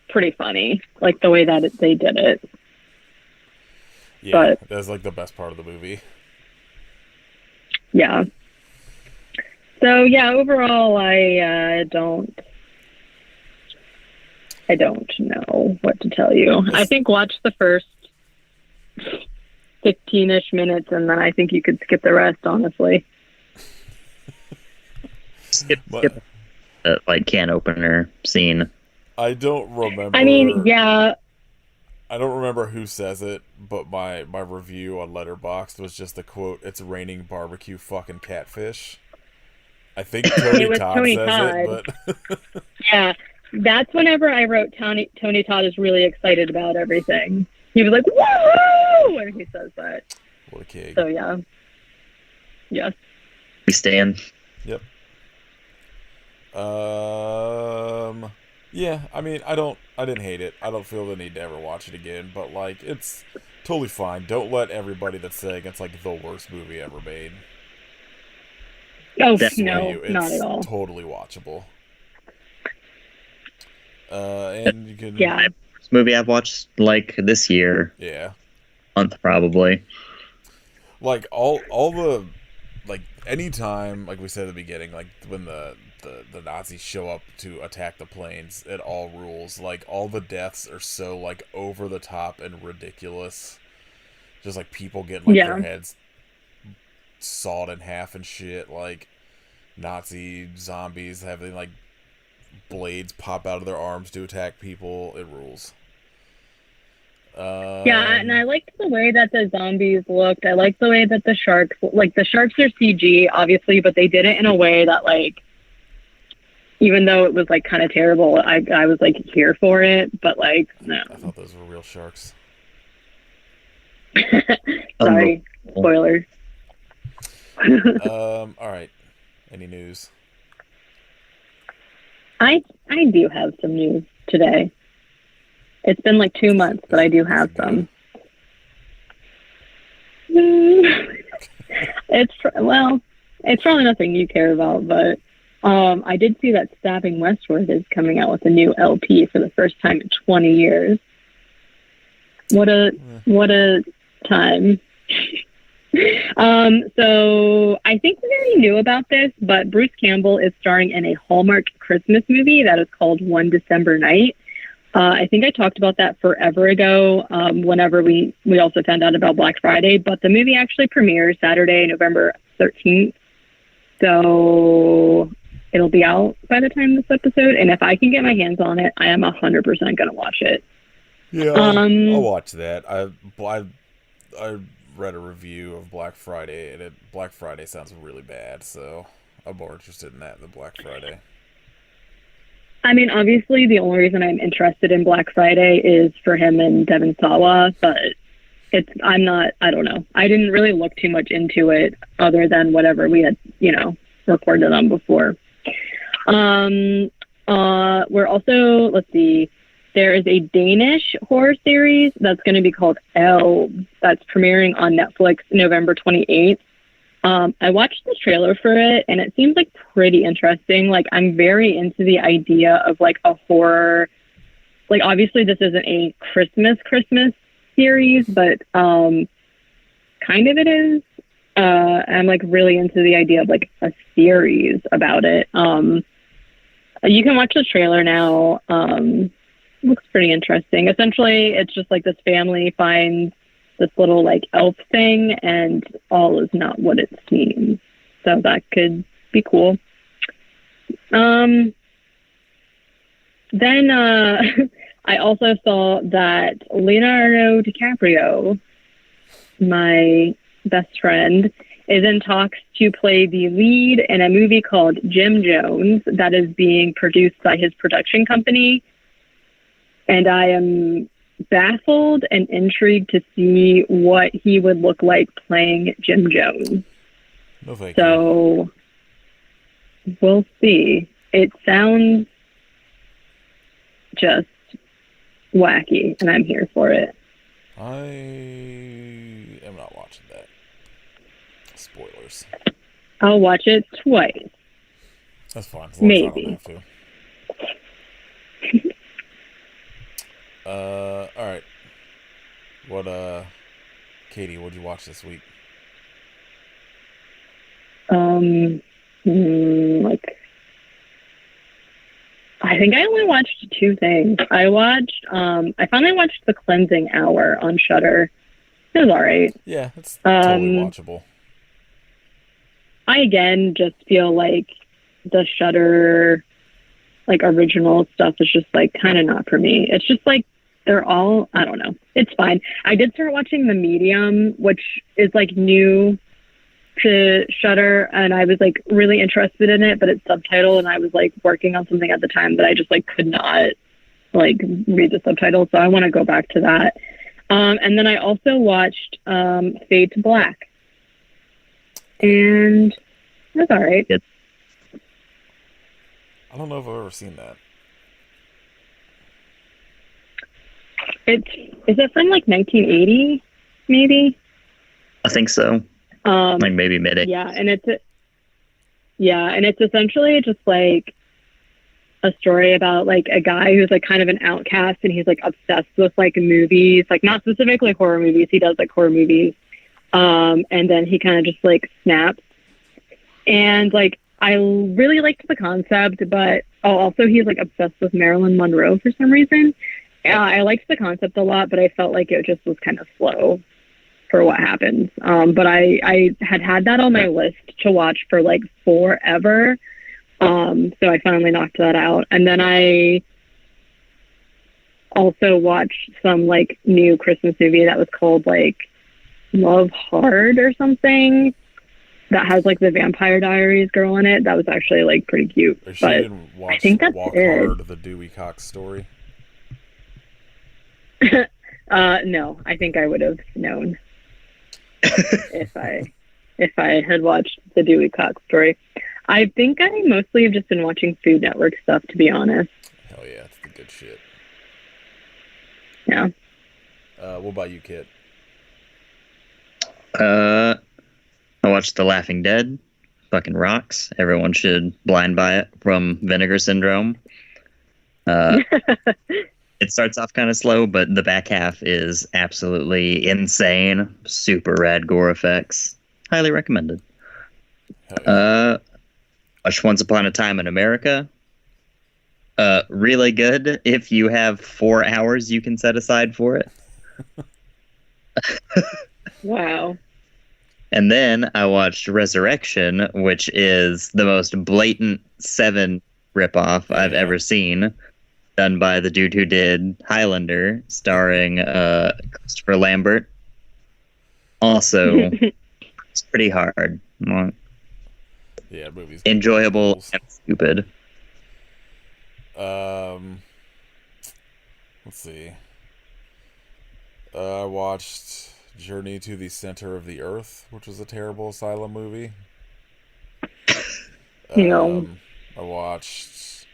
C: pretty funny, like the way that they did it.
A: Yeah,
C: But
A: that's like the best part of the movie.
C: yeah. So yeah, overall, I don't know what to tell you. I think watch the first 15-ish minutes, and then I think you could skip the rest. Honestly,
B: Skip like can opener scene.
A: I don't remember.
C: I mean, yeah,
A: I don't remember who says it, but my review on Letterboxd was just the quote, "It's raining barbecue fucking catfish." I think Tony
C: It was
A: Todd
C: Tony
A: says
C: Todd.
A: it, but
C: yeah. That's whenever I wrote Tony Todd is really excited about everything. He was like, "Whoa!" when he says that.
A: what a kid.
C: So yeah, yes.
B: We stand.
A: Yep. Yeah, I mean, I didn't hate it. I don't feel the need to ever watch it again, but like, it's totally fine. Don't let everybody that's saying it's like the worst movie ever made.
C: Oh
B: Definitely
C: no,
A: you. It's
C: not at all.
A: totally watchable. And you can
C: Yeah.
B: First movie I've watched like this year,
A: yeah.
B: month probably.
A: Like all the like anytime, like we said at the beginning, like when the Nazis show up to attack the planes, it all rules. Like all the deaths are so like over the top and ridiculous. Just like people getting like their heads sawed in half and shit. Like Nazi zombies having like blades pop out of their arms to attack people. It rules.
C: Yeah, and I liked the way that the zombies looked. I liked the way that the sharks are CG, obviously, but they did it in a way that, like, even though it was, like, kind of terrible, I was, like, here for it, but, like, no.
A: I thought those were real sharks.
C: Sorry, spoilers.
A: All right. Any news?
C: I do have some news today. It's been like 2 months, but I do have some. It's probably nothing you care about, but I did see that Stabbing Westward is coming out with a new LP for the first time in 20 years. What a time. So I think we already knew about this, but Bruce Campbell is starring in a Hallmark Christmas movie that is called One December Night. I think I talked about that forever ago, whenever we also found out about Black Friday, but the movie actually premieres Saturday, November 13th. So it'll be out by the time this episode. And if I can get my hands on it, I am 100% going to watch it.
A: Yeah, I'll watch that. I read a review of Black Friday, and Black Friday sounds really bad, so I'm more interested in that than Black Friday.
C: I mean, obviously, the only reason I'm interested in Black Friday is for him and Devon Sawa, but I don't know. I didn't really look too much into it other than whatever we had, reported on before. We're also, let's see, there is a Danish horror series that's going to be called Elves that's premiering on Netflix November 28th. I watched the trailer for it, and it seems like pretty interesting. Like, I'm very into the idea of, like, a horror. Like, obviously, this isn't a Christmas series, but kind of it is. I'm, like, really into the idea of, like, a series about it. You can watch the trailer now. Looks pretty interesting. Essentially, it's just, like, this family finds this little like elf thing, and all is not what it seems. So that could be cool. Then I also saw that Leonardo DiCaprio, my best friend, is in talks to play the lead in a movie called Jim Jones that is being produced by his production company. And I am baffled and intrigued to see what he would look like playing Jim Jones.
A: No, thank you.
C: So we'll see. It sounds just wacky, and I'm here for it.
A: I am not watching that. Spoilers.
C: I'll watch it twice.
A: That's fine. As long as I
C: Maybe.
A: don't have to. All right. What, Katie, what'd you watch this week?
C: Like, I think I only watched 2 things. I finally watched The Cleansing Hour on Shudder. It was alright.
A: Yeah, it's totally watchable.
C: I again just feel like the Shudder like original stuff is just like kind of not for me. It's just like they're all, I don't know. It's fine. I did start watching The Medium, which is like new to Shudder, and I was like really interested in it, but it's subtitled, and I was like working on something at the time that I just like could not like read the subtitle, so I want to go back to that. And then I also watched Fade to Black, and that's all right.
A: I don't know if I've ever seen that.
C: Is it from like 1980, maybe?
B: I think so. Like maybe mid.
C: Yeah, and it's essentially just like a story about like a guy who's like kind of an outcast, and he's like obsessed with like movies, like not specifically horror movies. He does like horror movies, and then he kind of just like snaps. And like I really liked the concept, but also he's like obsessed with Marilyn Monroe for some reason. I liked the concept a lot, but I felt like it just was kind of slow for what happens. But I had that on my list to watch for like forever. So I finally knocked that out. And then I also watched some like new Christmas movie that was called like Love Hard or something, that has like the Vampire Diaries girl in it. That was actually like pretty cute.
A: Or she
C: But
A: didn't watch
C: I think that's
A: Walk
C: it.
A: Hard, the Dewey Cox story.
C: No, I think I would have known if I had watched the Dewey Cox story. I think I mostly have just been watching Food Network stuff, to be honest.
A: Hell yeah, it's the good shit.
C: Yeah.
A: What about you, Kit?
B: I watched The Laughing Dead. Fucking rocks. Everyone should blind buy it from Vinegar Syndrome. It starts off kind of slow, but the back half is absolutely insane. Super rad gore effects. Highly recommended. Watched Once Upon a Time in America. Really good if you have 4 hours you can set aside for it.
C: Wow.
B: And then I watched Resurrection, which is the most blatant Seven ripoff I've ever seen, done by the dude who did Highlander, starring Christopher Lambert. Also, it's pretty hard.
A: Yeah, movies.
B: Enjoyable and stupid.
A: Let's see. I watched Journey to the Center of the Earth, which was a terrible asylum movie.
C: No.
A: I watched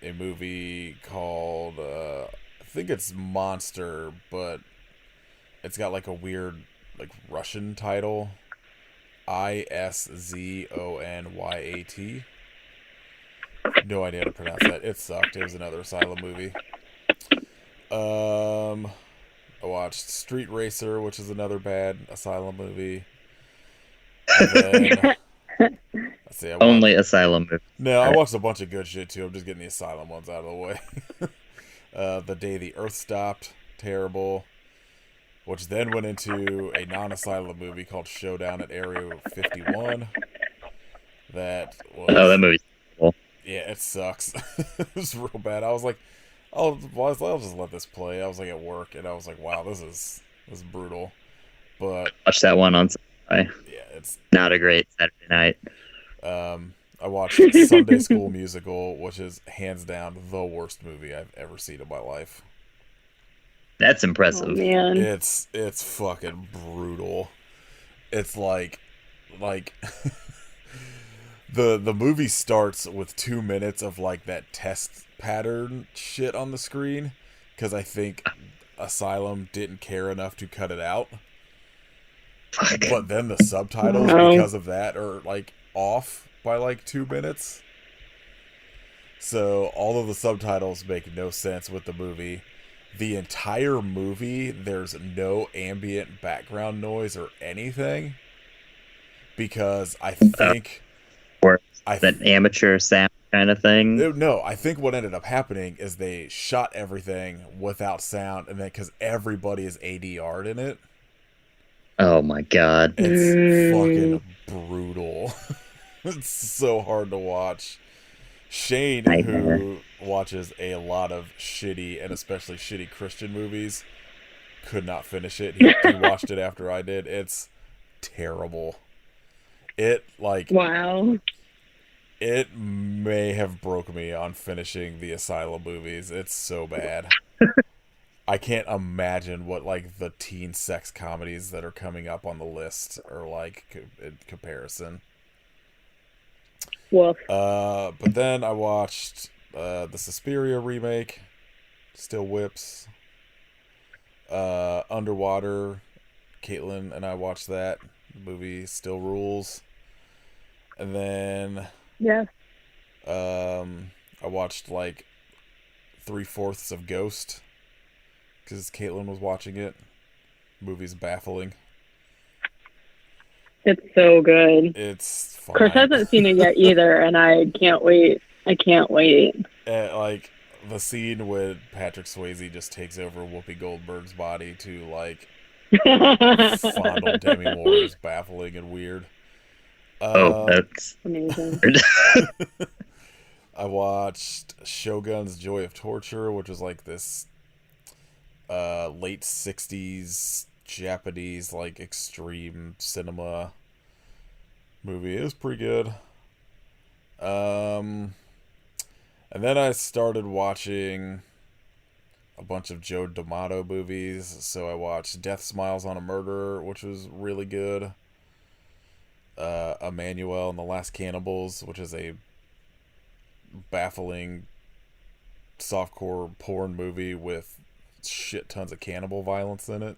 A: a movie called I think it's Monster, but it's got like a weird like Russian title. Iszonyat. No idea how to pronounce that. It sucked. It was another asylum movie. I watched Street Racer, which is another bad asylum movie. And then, let's see,
B: Only asylum movies.
A: No, I watched a bunch of good shit too. I'm just getting the asylum ones out of the way. The Day the Earth Stopped, terrible. Which then went into a non-asylum movie called Showdown at Area 51. That was...
B: Oh, that movie's cool.
A: Yeah, it sucks. It was real bad. I was like, I'll just let this play. I was like at work, and I was like, wow, this is brutal. But
B: Watch that one on Saturday.
A: yeah, it's
B: not a great Saturday night.
A: I watched Sunday School Musical, which is hands down the worst movie I've ever seen in my life.
B: That's
C: Oh
B: impressive.
C: man.
A: It's fucking brutal. It's like the movie starts with 2 minutes of like that test pattern shit on the screen because I think Asylum didn't care enough to cut it out.
B: Fuck.
A: But then the subtitles,
C: Wow.
A: because of that, are like off by like 2 minutes. So all of the subtitles make no sense with the movie. The entire movie, there's no ambient background noise or anything. Because I think
B: Or
A: I
B: that amateur sound kind of thing.
A: no, I think what ended up happening is they shot everything without sound, and then because everybody is ADR'd in it,
B: Oh my god.
A: it's
C: Mm.
A: fucking brutal. It's so hard to watch. Shane,
B: Nightmare.
A: who watches a lot of shitty and especially shitty Christian movies, could not finish it. He watched it after I did. It's terrible. It like
C: Wow.
A: it may have broke me on finishing the Asylum movies. It's so bad. I can't imagine what like the teen sex comedies that are coming up on the list are like in comparison.
C: Woof.
A: But then I watched the Suspiria remake, still whips. Underwater, Caitlin and I watched that. The movie still rules. And then
C: Yes.
A: I watched like 3/4 of Ghost because Caitlin was watching it. The movie's baffling.
C: It's so good.
A: It's fine.
C: Chris hasn't seen it yet either, and I can't wait. I can't wait.
A: Like the scene when Patrick Swayze just takes over Whoopi Goldberg's body to like fondle Demi Moore is baffling and weird.
B: That's
C: Amazing.
A: I watched Shogun's Joy of Torture, which was like this late 60s Japanese like extreme cinema movie. It was pretty good. And then I started watching a bunch of Joe D'Amato movies. So I watched Death Smiles on a Murderer, which was really good. Emmanuel and the Last Cannibals, which is a baffling softcore porn movie with shit tons of cannibal violence in it.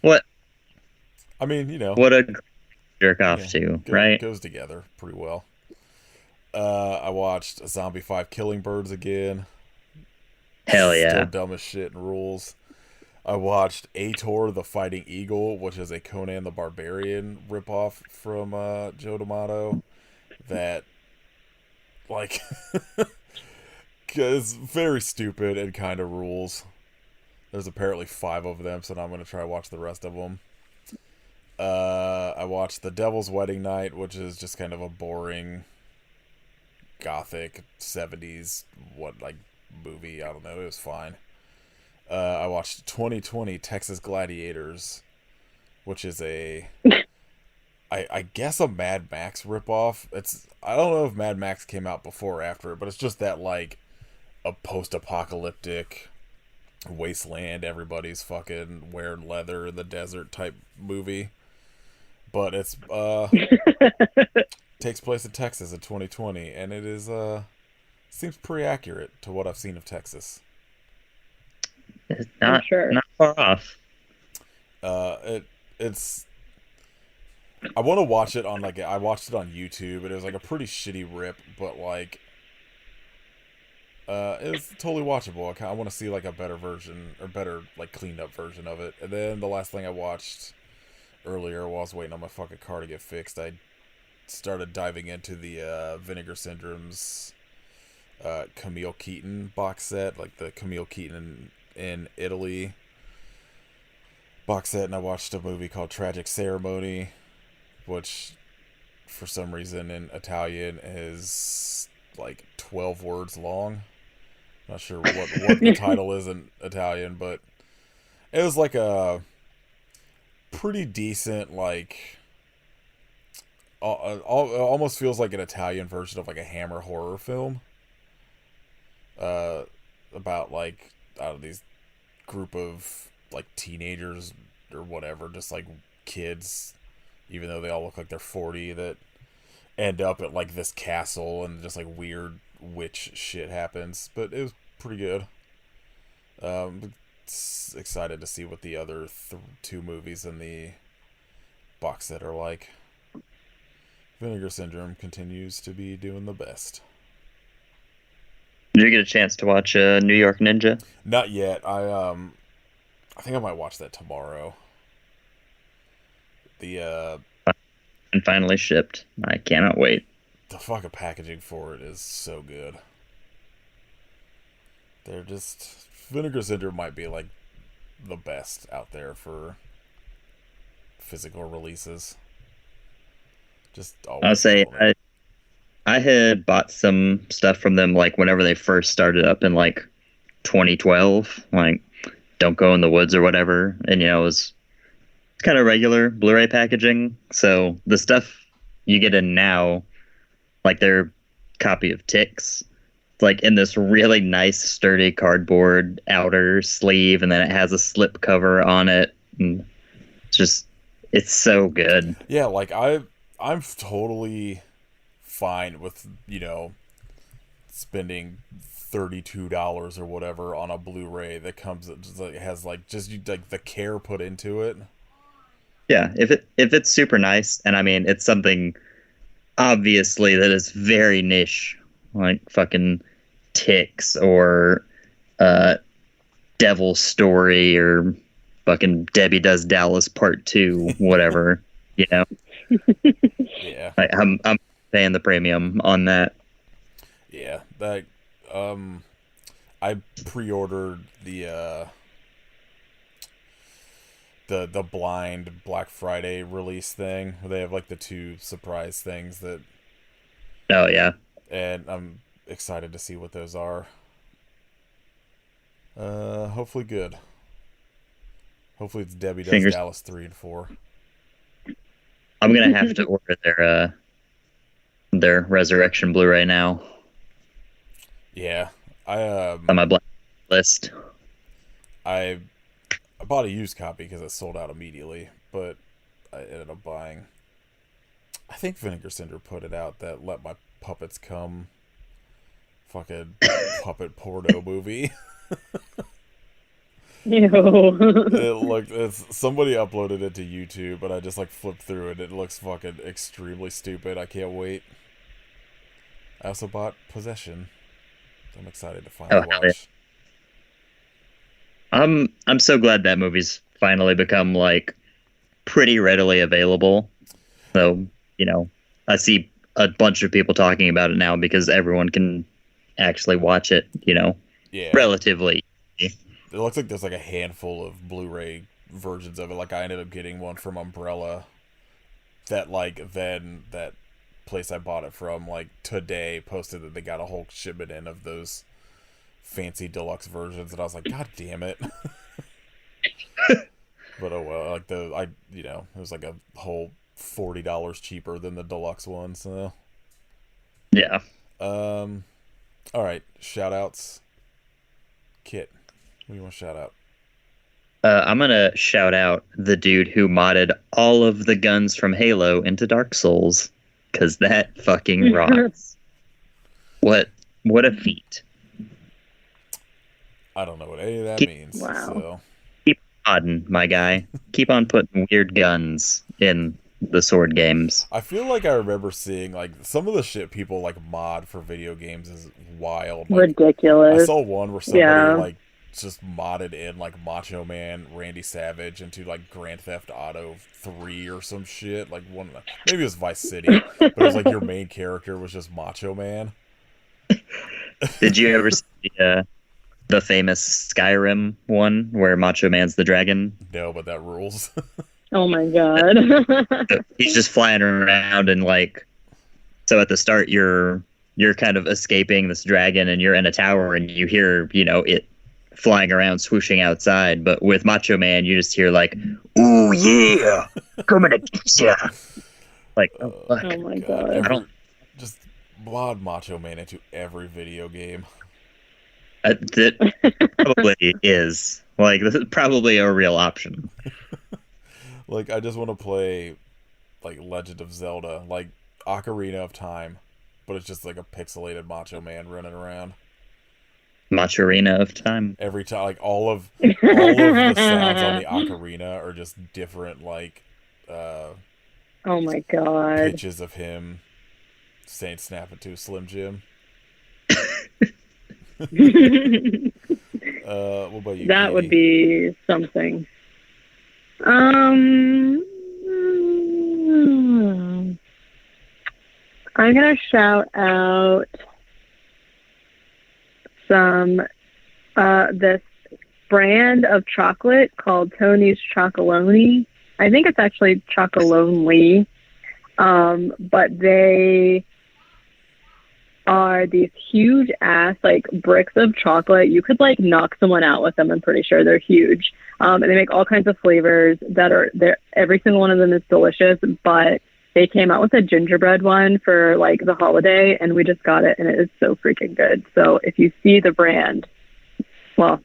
B: what
A: I mean, you know,
B: what a jerk off to, right?
A: goes together pretty well. I watched Zombie 5 Killing Birds again.
B: Hell yeah.
A: Still dumb as shit and rules. I watched Ator the Fighting Eagle, which is a Conan the Barbarian ripoff from Joe D'Amato. That, like, is very stupid and kind of rules. There's apparently 5 of them, so now I'm going to try to watch the rest of them. I watched The Devil's Wedding Night, which is just kind of a boring gothic 70s movie. I don't know. It was fine. I watched 2020 Texas Gladiators, which is I guess a Mad Max ripoff. I don't know if Mad Max came out before or after it, but it's just that like a post-apocalyptic wasteland, everybody's fucking wearing leather in the desert type movie. But it's takes place in Texas in 2020, and it is seems pretty accurate to what I've seen of Texas.
B: It's
C: I'm sure.
B: not far off.
A: It's I want to watch it on I watched it on YouTube, and it was like a pretty shitty rip, but like it was totally watchable. I want to see like a better version or better like cleaned up version of it. And then the last thing I watched earlier while I was waiting on my fucking car to get fixed, I started diving into the Vinegar Syndrome's Camille Keaton box set, like the Camille Keaton in Italy box set, and I watched a movie called Tragic Ceremony, which for some reason in Italian is like 12 words long. Not sure what the title is in Italian, but it was like a pretty decent, like almost feels like an Italian version of like a Hammer horror film. about like these group of like teenagers or whatever, just like kids, even though they all look like they're 40, that end up at like this castle and just like weird witch shit happens. But it was pretty good. Excited to see what the other two movies in the box set are like. Vinegar Syndrome continues to be doing the best.
B: Did you get a chance to watch New York Ninja?
A: Not yet. I think I might watch that tomorrow. The
B: And finally shipped. I cannot wait.
A: the fucking packaging for it is so good. They're just Vinegar Syndrome might be like the best out there for physical releases. Just always.
B: I'll say I had bought some stuff from them like whenever they first started up in like 2012, like Don't Go in the Woods or whatever, and it was kind of regular Blu-ray packaging. So the stuff you get in now, like their copy of Ticks, it's like in this really nice sturdy cardboard outer sleeve, and then it has a slip cover on it, and it's so good.
A: Yeah, like I'm totally fine with, spending $32 or whatever on a Blu-ray that comes just like has like the care put into it.
B: Yeah, if it's super nice, and I mean it's something obviously that is very niche, like fucking Ticks or Devil's Story or fucking Debbie Does Dallas Part 2, whatever,
A: Yeah.
B: I'm paying the premium on that.
A: Yeah, that I pre-ordered the blind Black Friday release thing. They have like the two surprise things that.
B: Oh yeah.
A: And I'm excited to see what those are. Hopefully good. Hopefully it's Debbie Does Dallas 3 and 4.
B: I'm gonna have to order their Resurrection Blu-ray now.
A: Yeah,
B: on my black list.
A: I bought a used copy because it sold out immediately, but I ended up buying. I think Vinegar Syndrome put it out, that Let My Puppets Come fucking puppet porno movie.
C: Ew.
A: Somebody uploaded it to YouTube, but I just like flipped through it. It looks fucking extremely stupid. I can't wait. I also bought Possession. I'm excited to finally watch.
B: Yeah. I'm so glad that movie's finally become like pretty readily available. So, I see a bunch of people talking about it now because everyone can actually watch it,
A: Yeah.
B: relatively.
A: It looks like there's like a handful of Blu-ray versions of it. Like I ended up getting one from Umbrella that that place I bought it from like today posted that they got a whole shipment in of those fancy deluxe versions, and I was like, God damn it. But oh well, it was like a whole $40 cheaper than the deluxe one, so
B: yeah.
A: All right, shout outs. Kit, what do you want to shout out?
B: I'm gonna shout out the dude who modded all of the guns from Halo into Dark Souls, because that fucking rocks. What a feat.
A: I don't know what any of that means.
C: Wow.
A: So.
B: Keep modding, my guy. Keep on putting weird guns in the sword games.
A: I feel like I remember seeing like some of the shit people like mod for video games is wild. Like,
C: ridiculous.
A: I saw one where somebody like just modded in like Macho Man Randy Savage into like Grand Theft Auto 3 or some shit. Like maybe it was Vice City, but it was like your main character was just Macho Man.
B: Did you ever see the famous Skyrim one where Macho Man's the dragon?
A: No, but that rules.
C: Oh my god.
B: So he's just flying around, and so at the start you're kind of escaping this dragon, and you're in a tower, and you hear it flying around, swooshing outside. But with Macho Man, you just hear like, "Ooh yeah, coming to get ya!" Like, oh
C: my god.
A: Just mod Macho Man into every video game.
B: That probably is. Like, this is probably a real option.
A: Like, I just want to play, like, Legend of Zelda, like Ocarina of Time, but it's just like a pixelated Macho Man running around.
B: Maturina of time.
A: Every time, like, all of the sounds on the ocarina are just different, like,
C: Oh my god.
A: pitches of him saying snap it to a Slim Jim. What about you,
C: That
A: Katie?
C: would be something. I'm gonna shout out some this brand of chocolate called Tony's Chocolonely. I think it's actually Chocolonely. But they are these huge ass like bricks of chocolate. You could like knock someone out with them. I'm pretty sure they're huge. And they make all kinds of flavors that are there. Every single one of them is delicious, but they came out with a gingerbread one for like the holiday, and we just got it, and it is so freaking good. So if you see the brand, well,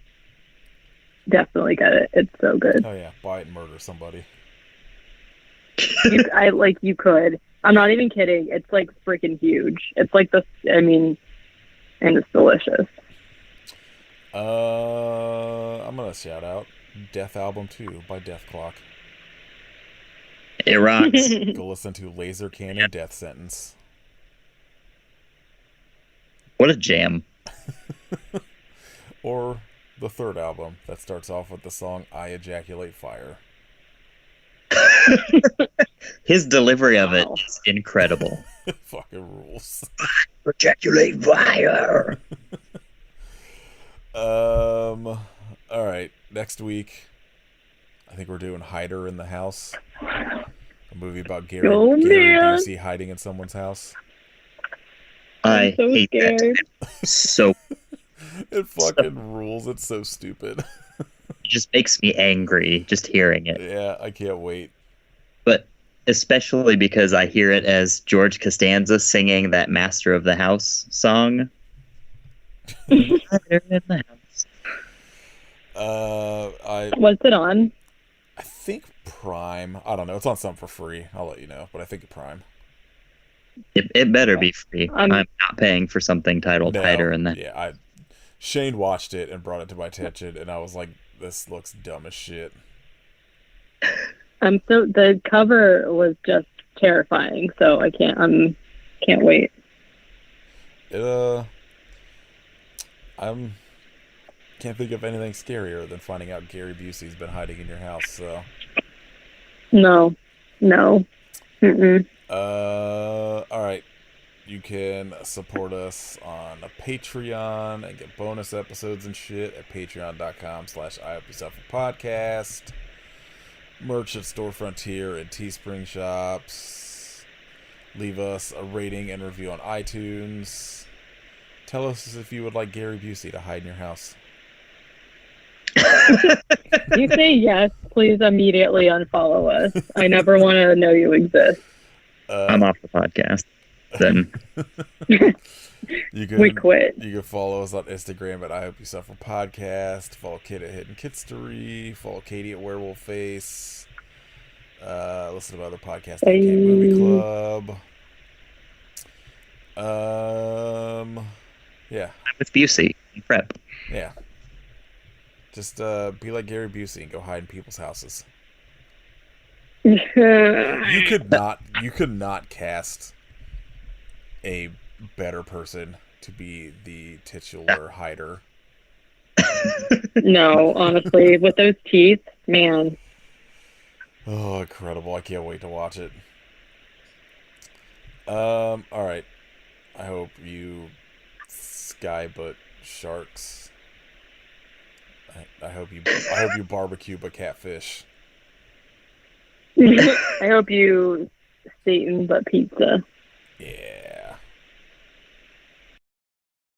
C: definitely get it. It's so good.
A: Oh yeah, buy it and murder somebody.
C: You could. I'm not even kidding. It's like freaking huge. It's like and it's delicious.
A: I'm gonna shout out Death Album 2 by Death Clock.
B: It rocks.
A: Go listen to Laser Cannon Death Sentence.
B: What a jam.
A: Or the third album that starts off with the song I Ejaculate Fire.
B: His delivery of it
C: Wow.
B: is incredible.
A: Fucking rules.
B: Ejaculate fire.
A: All right. Next week, I think we're doing Hider in the House, a movie about Gary
C: man.
A: Busey hiding in someone's house.
B: I
C: I'm so
B: hate
C: scared.
B: that. So
A: It fucking rules. It's so stupid.
B: it just makes me angry just hearing it.
A: Yeah, I can't wait.
B: But especially because I hear it as George Costanza singing that Master of the House song. Hider in the house.
C: What's it on?
A: I think Prime. I don't know. It's on something for free. I'll let you know. But I think Prime.
B: It better be free. I'm not paying for something titled
A: No,
B: Hider in the
A: yeah, Shane watched it and brought it to my attention, and I was like, "This looks dumb as shit."
C: The cover was just terrifying, so I can't wait.
A: I'm can't think of anything scarier than finding out Gary Busey's been hiding in your house. So,
C: No. Mm-mm.
A: all right, you can support us on Patreon and get bonus episodes and shit at patreon.com/IHopeYouSufferPodcast. Merch at Store Frontier and Teespring shops. Leave us a rating and review on iTunes. Tell us if you would like Gary Busey to hide in your house.
C: You say yes, please immediately unfollow us. I never want to know you exist.
B: I'm off the podcast. Then
C: We quit.
A: You can follow us on Instagram at I Hope You Suffer Podcast. Follow Kid at Hidden Kitstery. Follow Katie at Werewolf Face. Listen to other podcasts like Movie Club. Yeah.
B: I'm with Busey. Prep.
A: Yeah. Just be like Gary Busey and go hide in people's houses. You could not cast a better person to be the titular hider.
C: No, honestly, with those teeth, man.
A: Oh, incredible. I can't wait to watch it. All right. I hope you skybutt sharks. I hope you barbecue but catfish.
C: I hope you Satan but pizza.
A: Yeah.